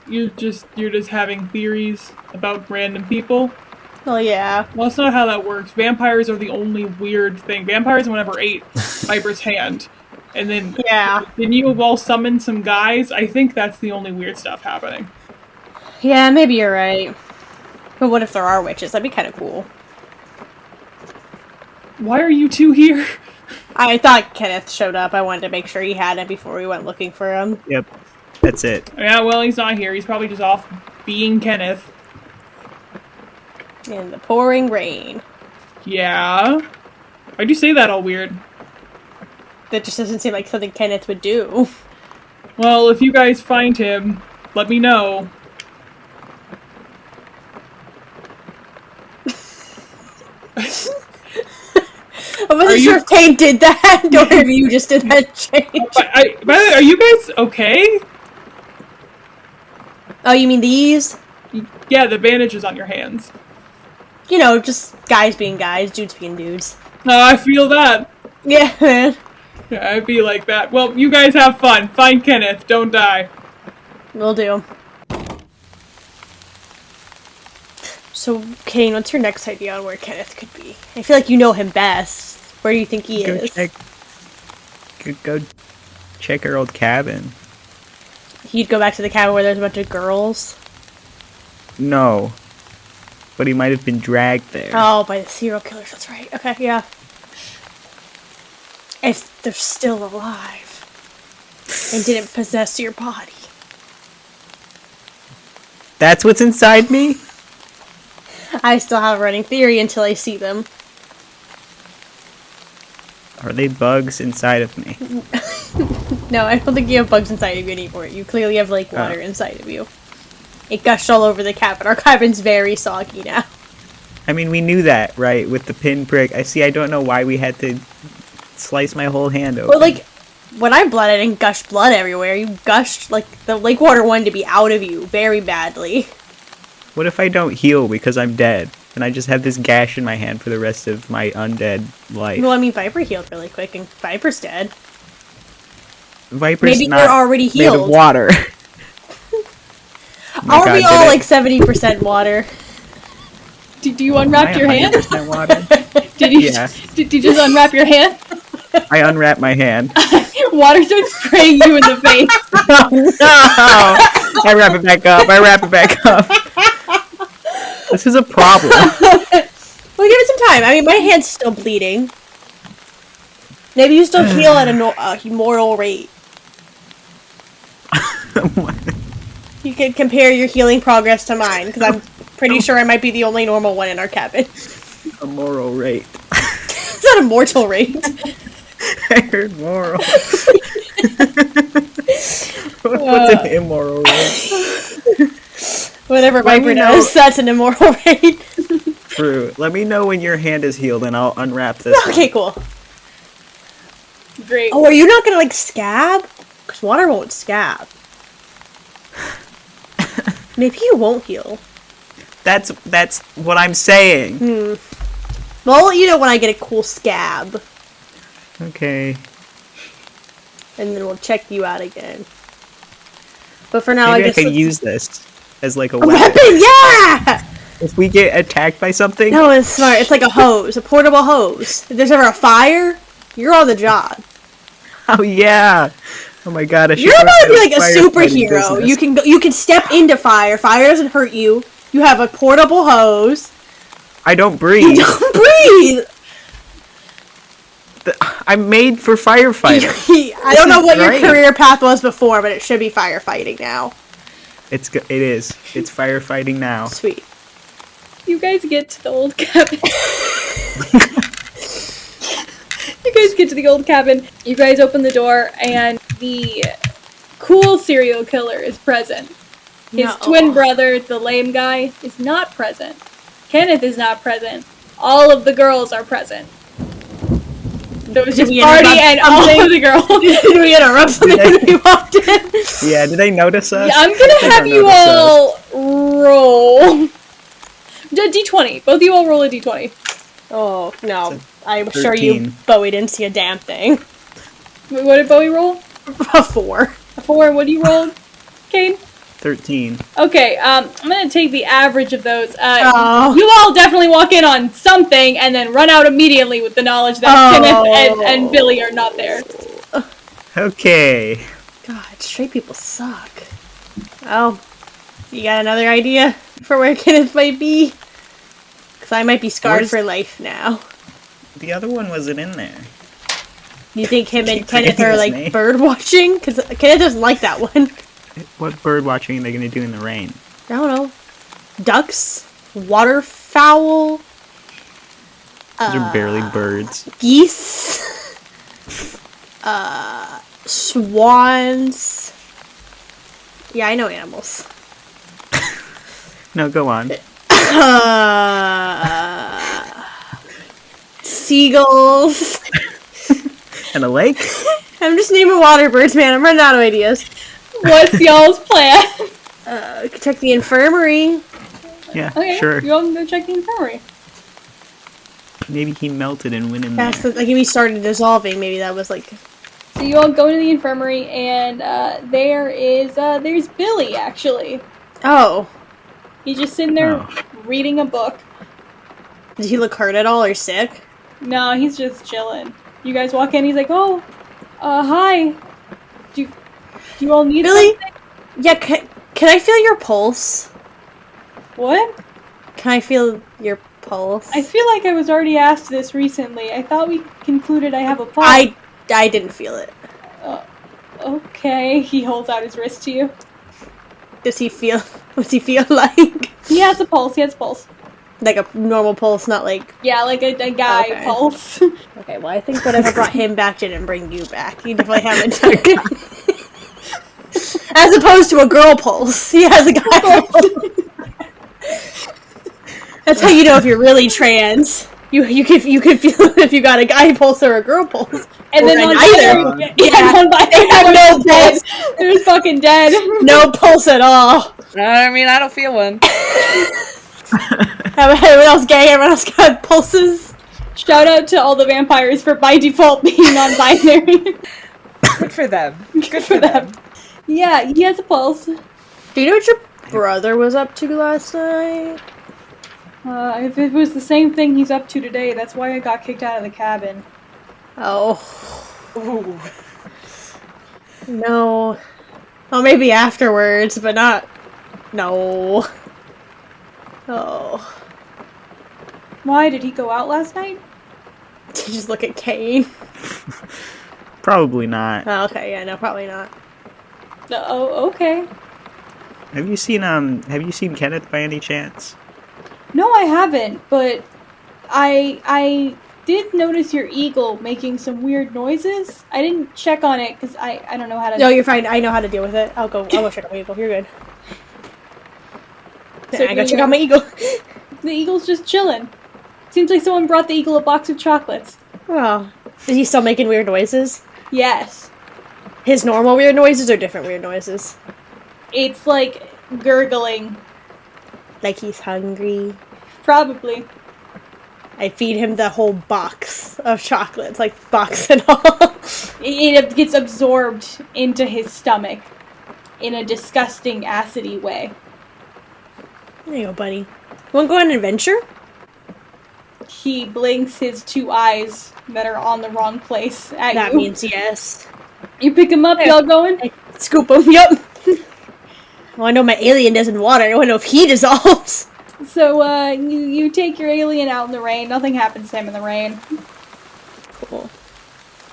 You're just having theories about random people? Well, yeah. Well, that's not how that works. Vampires are the only weird thing. Vampires never ate Viper's hand. And then Yeah. didn't you all summon some guys? I think that's the only weird stuff happening. Yeah, maybe you're right. But what if there are witches? That'd be kind of cool. Why are you two here? I thought Kenneth showed up. I wanted to make sure he had it before we went looking for him. Yep, that's it. Yeah, well, he's not here. He's probably just off being Kenneth. In the pouring rain. Yeah. Why'd you say that all weird? That just doesn't seem like something Kenneth would do. Well, if you guys find him, let me know. I wasn't sure if Kane did that, or if you just did that change. By the way, are you guys okay? Oh, you mean these? Yeah, the bandages on your hands. You know, just guys being guys, dudes being dudes. Oh, I feel that. Yeah, man. Yeah, I'd be like that. Well, you guys have fun. Find Kenneth. Don't die. Will do. So, Kane, what's your next idea on where Kenneth could be? I feel like you know him best. Where do you think he is? Go check our old cabin. He'd go back to the cabin where there's a bunch of girls. No. But he might have been dragged there. Oh, by the serial killers, that's right. Okay, yeah. If they're still alive and didn't possess your body. That's what's inside me? I still have a running theory until I see them. Are they bugs inside of me? No, I don't think you have bugs inside of you anymore. You clearly have lake water inside of you. It gushed all over the cabin. Our cabin's very soggy now. I mean, we knew that, right? With the pinprick. I don't know why we had to slice my whole hand open. Well, like, when I bled, I didn't gush blood everywhere. You gushed, like, the lake water wanted to be out of you very badly. What if I don't heal because I'm dead? And I just have this gash in my hand for the rest of my undead life. Well, I mean, Viper healed really quick, and Viper's dead. Viper's Maybe not you're already made of healed. water. Oh my Are God, we did all, I- like, 70% water? Do you unwrap your hand? 100% water? Did you Yeah. did you just unwrap your hand? I unwrap my hand. Water starts spraying you in the face. Oh no! I wrap it back up. I wrap it back up. This is a problem. Well, give it some time. I mean, my hand's still bleeding. Maybe you still heal at a mortal rate. You can compare your healing progress to mine, because I'm pretty sure I might be the only normal one in our cabin. moral rate. It's not a mortal rate. I heard moral. What's an immoral rate? Whatever Let me Viper know- knows, that's an immoral rate. True. Let me know when your hand is healed and I'll unwrap this. Okay, cool. Great. Oh, are you not gonna, like, scab? Because water won't scab. Maybe you won't heal. That's what I'm saying. Well, I'll let you know when I get a cool scab. Okay. And then we'll check you out again. But for now, Maybe I guess I could let's- use this as like a a weapon. weapon. Yeah. If we get attacked by something, No, it's smart. It's like a hose, a portable hose. If there's ever a fire, you're on the job. oh yeah. Oh my god, I should You're work about to be in like a firefighting superhero. business. You can step into fire. Fire doesn't hurt you. You have a portable hose. I don't breathe. Don't breathe. I'm made for firefighting. I don't know what your great. career path was before, but it should be firefighting now. It is. It's firefighting now. Sweet. You guys get to the old cabin. You guys get to the old cabin. You guys open the door, and the cool serial killer is present. His No. twin brother, the lame guy, is not present. Kenneth is not present. All of the girls are present. There was Did just we party interrupt and all something? of the girls. Did we interrupt something when we walked in? Yeah, did they notice us? Yeah, I'm They gonna don't have you notice us. all roll. D20. Both of you all roll a D20. Oh, no. It's I'm sure you, 13. Bowie, didn't see a damn thing. Wait, what did Bowie roll? A 4. A 4. What do you roll, Kane? 13. Okay, I'm gonna take the average of those. Oh. You all definitely walk in on something and then run out immediately with the knowledge that Oh. Kenneth and Billy are not there. Okay. God, straight people suck. Oh, you got another idea for where Kenneth might be? Because I might be scarred Where's- for life now. The other one wasn't in there. You think him and Keep Kenneth forgetting are his like name. bird watching? Because Kenneth doesn't like that one. What bird watching are they going to do in the rain? I don't know. Ducks? Waterfowl? Those are barely birds. Geese? Swans? Yeah, I know animals. No, go on. Seagulls. And a lake? I'm just naming water birds, man. I'm running out of ideas. What's y'all's plan? We could check the infirmary. Yeah, Okay, sure. you all can go check the infirmary. Maybe he melted and went in there. That's the, like, if he started dissolving, maybe that was like. So you all go to the infirmary, and there's Billy, actually. Oh. He's just sitting there Oh. reading a book. Did he look hurt at all or sick? No, he's just chilling. You guys walk in, he's like, oh, hi. Do you all need Billy? something? Yeah, can I feel your pulse? What? Can I feel your pulse? I feel like I was already asked this recently. I thought we concluded I have a pulse. I didn't feel it. Okay, he holds out his wrist to you. What's he feel like? He has a pulse, Like a normal pulse, not like. Yeah, like a guy Okay. pulse. Okay, well, I think whatever brought him back didn't bring you back. You definitely haven't done it. As opposed to a girl pulse. He has a guy pulse. That's how you know if you're really trans. You can feel if you got a guy pulse or a girl pulse. And then Or on neither. the other, Yeah, on the they have no pulse. They're fucking dead. No pulse at all. I mean, I don't feel one. Everyone else gay, everyone else got pulses. Shout out to all the vampires for by default being non-binary. Good for them. Good for them. Yeah, he has a pulse. Do you know what your brother was up to last night? If it was the same thing he's up to today, that's why I got kicked out of the cabin. Oh. Ooh. No. Well, maybe afterwards, but not. No. Oh. Why, did he go out last night? Did you just look at Kane? Probably not. Oh, okay, yeah, no, probably not. Oh, okay. Have you seen Kenneth by any chance? No, I haven't, but I did notice your eagle making some weird noises. I didn't check on it because I don't know how to. No, you're fine. I know how to deal with it. I'll go check on my eagle. You're good. So I go check on my eagle. The eagle's just chilling. Seems like someone brought the eagle a box of chocolates. Oh. Is he still making weird noises? Yes. His normal weird noises or different weird noises? It's like gurgling. Like he's hungry. Probably. I feed him the whole box of chocolates, like box and all. It gets absorbed into his stomach in a disgusting, acidy way. There you go, buddy. You want to go on an adventure? He blinks his 2 eyes that are on the wrong place at That you. means yes. You pick him up, y'all going? I scoop him, yup. Well, I know my alien doesn't water. I want to know if he dissolves. So, you take your alien out in the rain. Nothing happens to him in the rain. Cool.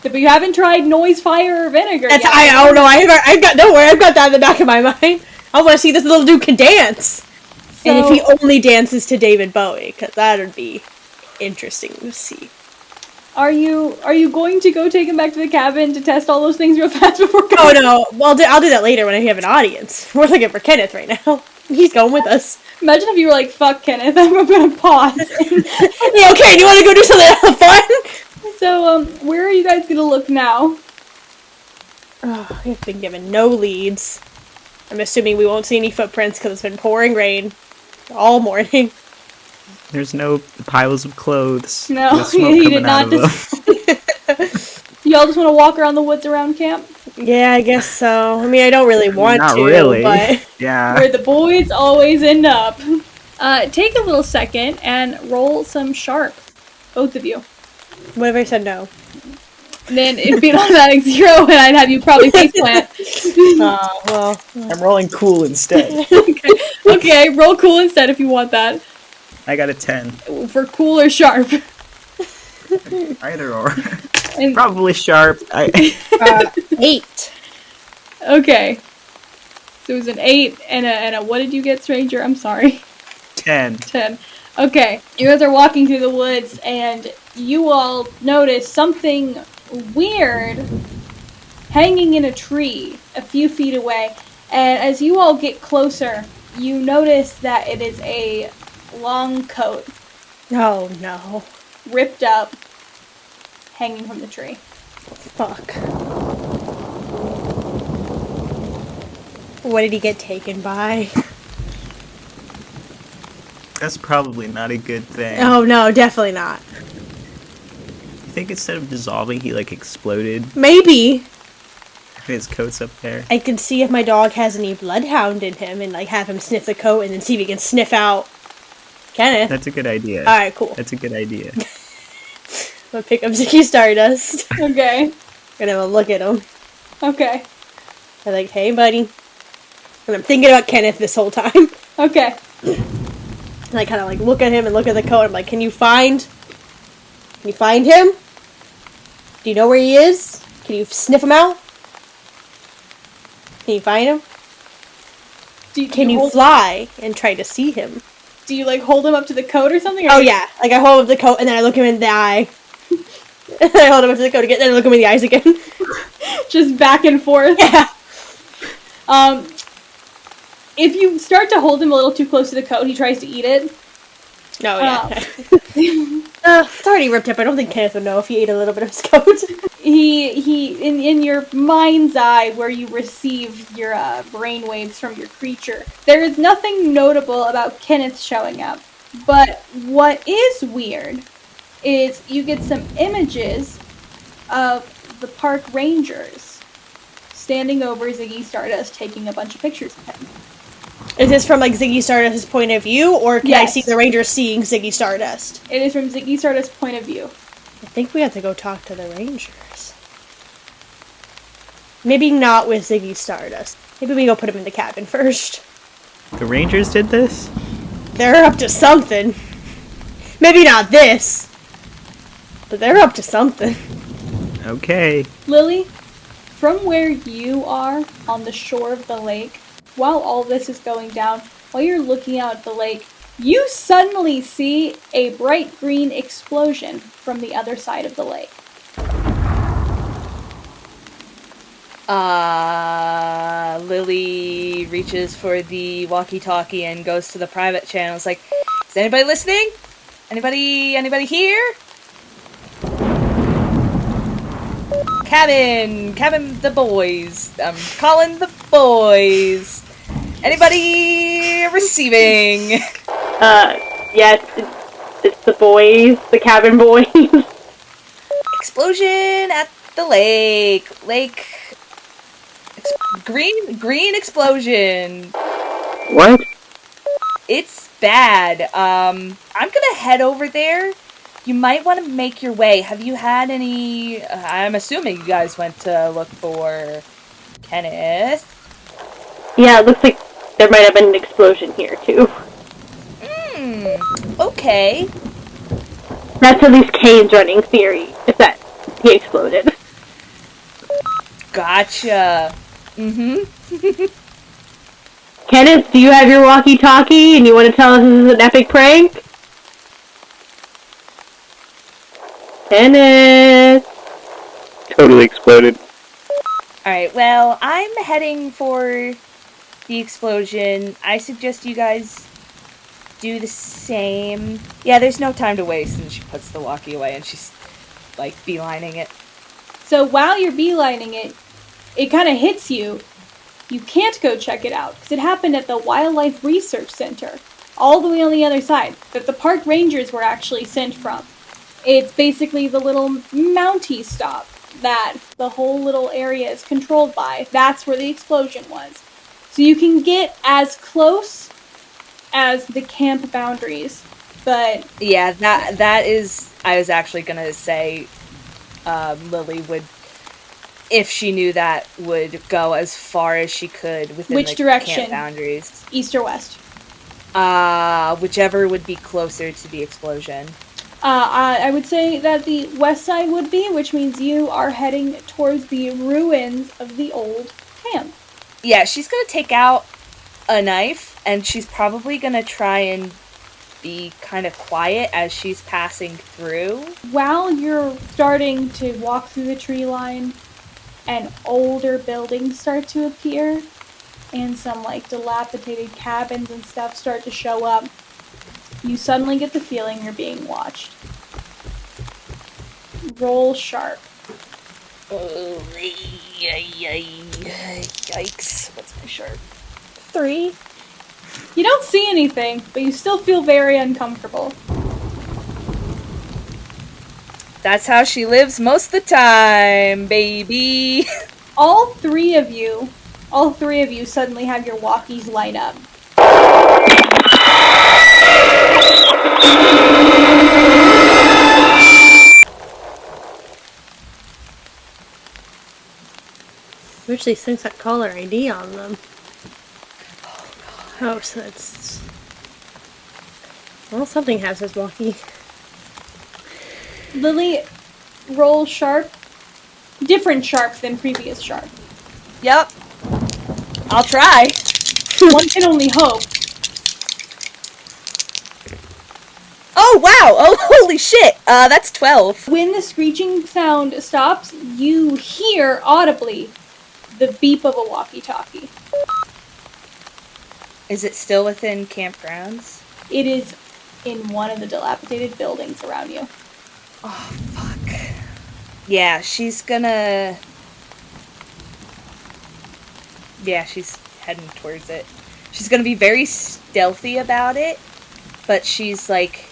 But you haven't tried noise, fire, or vinegar That's yet. I don't know. I've got don't worry. I've got that in the back of my mind. I want to see this little dude can dance, and if he only dances to David Bowie, because that would be interesting to see. Are you going to go take him back to the cabin to test all those things real fast before going? Oh no, well I'll do that later when I have an audience. We're looking for Kenneth right now. He's going with us. Imagine if you were like, "Fuck Kenneth, I'm gonna pause." Yeah, okay. Do you want to go do something fun? So, where are you guys gonna look now? Oh, we've been given no leads. I'm assuming we won't see any footprints because it's been pouring rain all morning. There's no piles of clothes. No, with smoke he coming did not out of them. Y'all just want to walk around the woods around camp, Yeah, I guess so. I mean, I don't really want Not to, really. but Yeah. where the boys always end up. Take a little second and roll some sharp, both of you. what if I said no? And then it'd be an automatic 0, and I'd have you probably faceplant. Oh, well. I'm rolling cool instead. Okay, roll cool instead if you want that. I got a 10. For cool or sharp. Either or. And, Probably sharp. 8. okay. So it was an 8 and a what did you get, stranger? I'm sorry. 10. 10. Okay. You guys are walking through the woods and you all notice something weird hanging in a tree a few feet away. And as you all get closer, you notice that it is a long coat, Oh, no. ripped up, hanging from the tree. Fuck. What did he get taken by? That's probably not a good thing. Oh, no, definitely not. I think instead of dissolving, he like exploded. Maybe. His coat's up there. I can see if my dog has any bloodhound in him and like have him sniff the coat and then see if he can sniff out Kenneth. That's a good idea. Alright, cool. That's a good idea. I'm gonna pick up Ziggy Stardust. Okay. Gonna have a look at him. Okay. I'm like, hey, buddy. And I'm thinking about Kenneth this whole time. Okay. And I kind of like look at him and look at the coat. I'm like, can you find him? Do you know where he is? Can you sniff him out? Can you find him? Can you fly and try to see him? Do you like hold him up to the coat or something? Or Oh yeah, like I hold up the coat and then I look him in the eye. And I hold him up to the coat again, then I look him in the eyes again. Just back and forth. Yeah. If you start to hold him a little too close to the coat, he tries to eat it. No, yeah. It's already ripped up. I don't think Kenneth would know if he ate a little bit of his coat. He in your mind's eye where you receive your brainwaves from your creature, there is nothing notable about Kenneth showing up. But what is weird is you get some images of the park rangers standing over Ziggy Stardust taking a bunch of pictures of him. Is this from like Ziggy Stardust's point of view, or can I Yes. see the Rangers seeing Ziggy Stardust? It is from Ziggy Stardust's point of view. I think we have to go talk to the Rangers. Maybe not with Ziggy Stardust. Maybe we go put him in the cabin first. The Rangers did this? They're up to something. Maybe not this, but they're up to something. Okay. Lily, from where you are on the shore of the lake, while all this is going down, while you're looking out at the lake, You suddenly see a bright green explosion from the other side of the lake. Lily reaches for the walkie-talkie and goes to the private channel. It's like, is anybody listening? Anybody here? Cabin, the boys. I'm calling the boys. Anybody receiving? Yes, it's the boys, the cabin boys. Explosion at the lake. Green explosion. What? It's bad. I'm gonna head over there. You might want to make your way. Have you had any... I'm assuming you guys went to look for Kenneth. Yeah, it looks like there might have been an explosion here, too. Okay. That's at least Kane's running theory, is that he exploded. Gotcha. Kenneth, do you have your walkie-talkie and you want to tell us this is an epic prank? Kenneth! Totally exploded. Alright, well, I'm heading for the explosion. I suggest you guys do the same. Yeah, there's no time to waste, and she puts the walkie away and she's, like, beelining it. So while you're beelining it, it kind of hits you. You can't go check it out, because it happened at the Wildlife Research Center, all the way on the other side, that the park rangers were actually sent from. It's basically the little Mountie stop that the whole little area is controlled by. That's where the explosion was. So you can get as close as the camp boundaries, but... Yeah, that is... I was actually gonna say Lily would, if she knew that, would go as far as she could within Which the direction? camp boundaries. East or west? Whichever would be closer to the explosion. I would say that the west side would be, which means you are heading towards the ruins of the old camp. Yeah, she's gonna take out a knife, and she's probably gonna try and be kind of quiet as she's passing through. While you're starting to walk through the tree line, and older buildings start to appear, and some like dilapidated cabins and stuff start to show up, you suddenly get the feeling you're being watched. Roll sharp. Oh, yikes. What's my sharp? 3. You don't see anything, but you still feel very uncomfortable. That's how she lives most of the time, baby. All three of you suddenly have your walkies light up. Which these things have caller ID on them. Oh, so it's... Well, something has his walkie. Lily, roll sharp. Different sharp than previous sharp. Yep. I'll try. One can only hope. Oh, wow! Oh, holy shit! That's 12. When the screeching sound stops, you hear audibly the beep of a walkie-talkie. Is it still within campgrounds? It is in one of the dilapidated buildings around you. Oh, fuck. Yeah, she's gonna... Yeah, she's heading towards it. She's gonna be very stealthy about it, but she's like...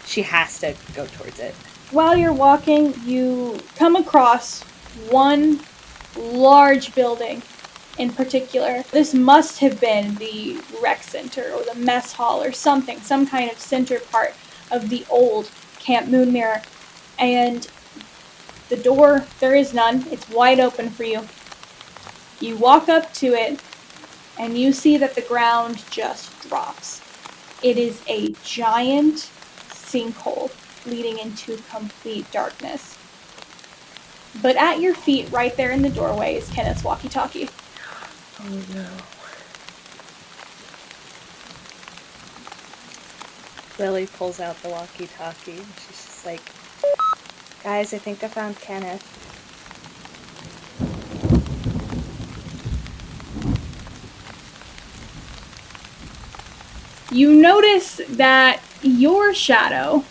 She has to go towards it. While you're walking, you come across one large building in particular. This must have been the rec center or the mess hall or something, some kind of center part of the old Camp Moonmirror. And the door, there is none. It's wide open for you. You walk up to it, and you see that the ground just drops. It is a giant sinkhole leading into complete darkness. But at your feet, right there in the doorway, is Kenneth's walkie-talkie. Oh no. Lily pulls out the walkie-talkie. And she's just like, guys, I think I found Kenneth. You notice that your shadow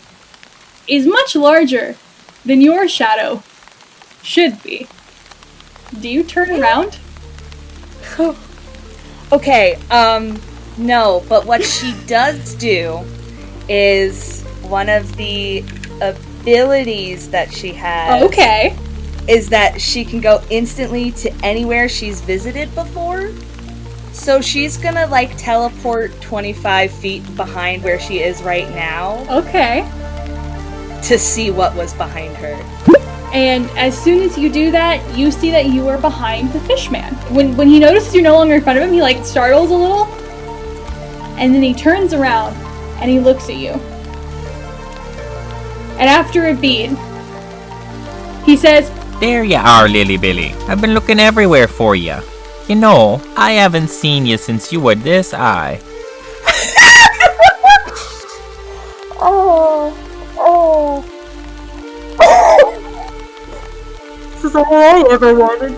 is much larger than your shadow should be. Do you turn around? Okay, no, but what she does do is one of the abilities that she has. Okay. Is that she can go instantly to anywhere she's visited before. So she's gonna, like, teleport 25 feet behind where she is right now Okay. to see what was behind her. And as soon as you do that, you see that you are behind the fishman. When he notices you're no longer in front of him, he like startles a little. And then he turns around and he looks at you. And after a beat, he says, There you are, Lily Billy. I've been looking everywhere for you. You know, I haven't seen you since you were this high. This is all I ever wanted.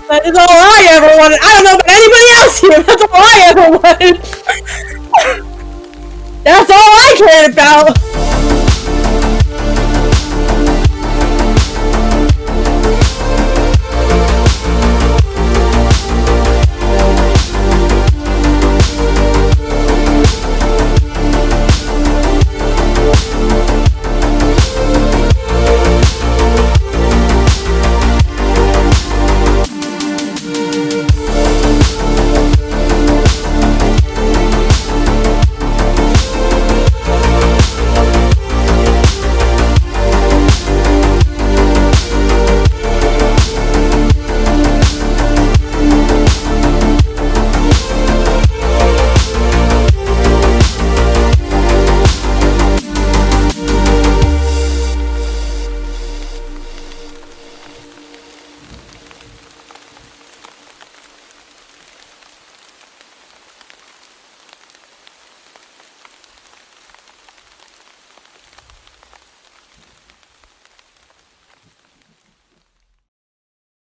That is all I ever wanted. I don't know about anybody else here. That's all I ever wanted. That's all I cared about.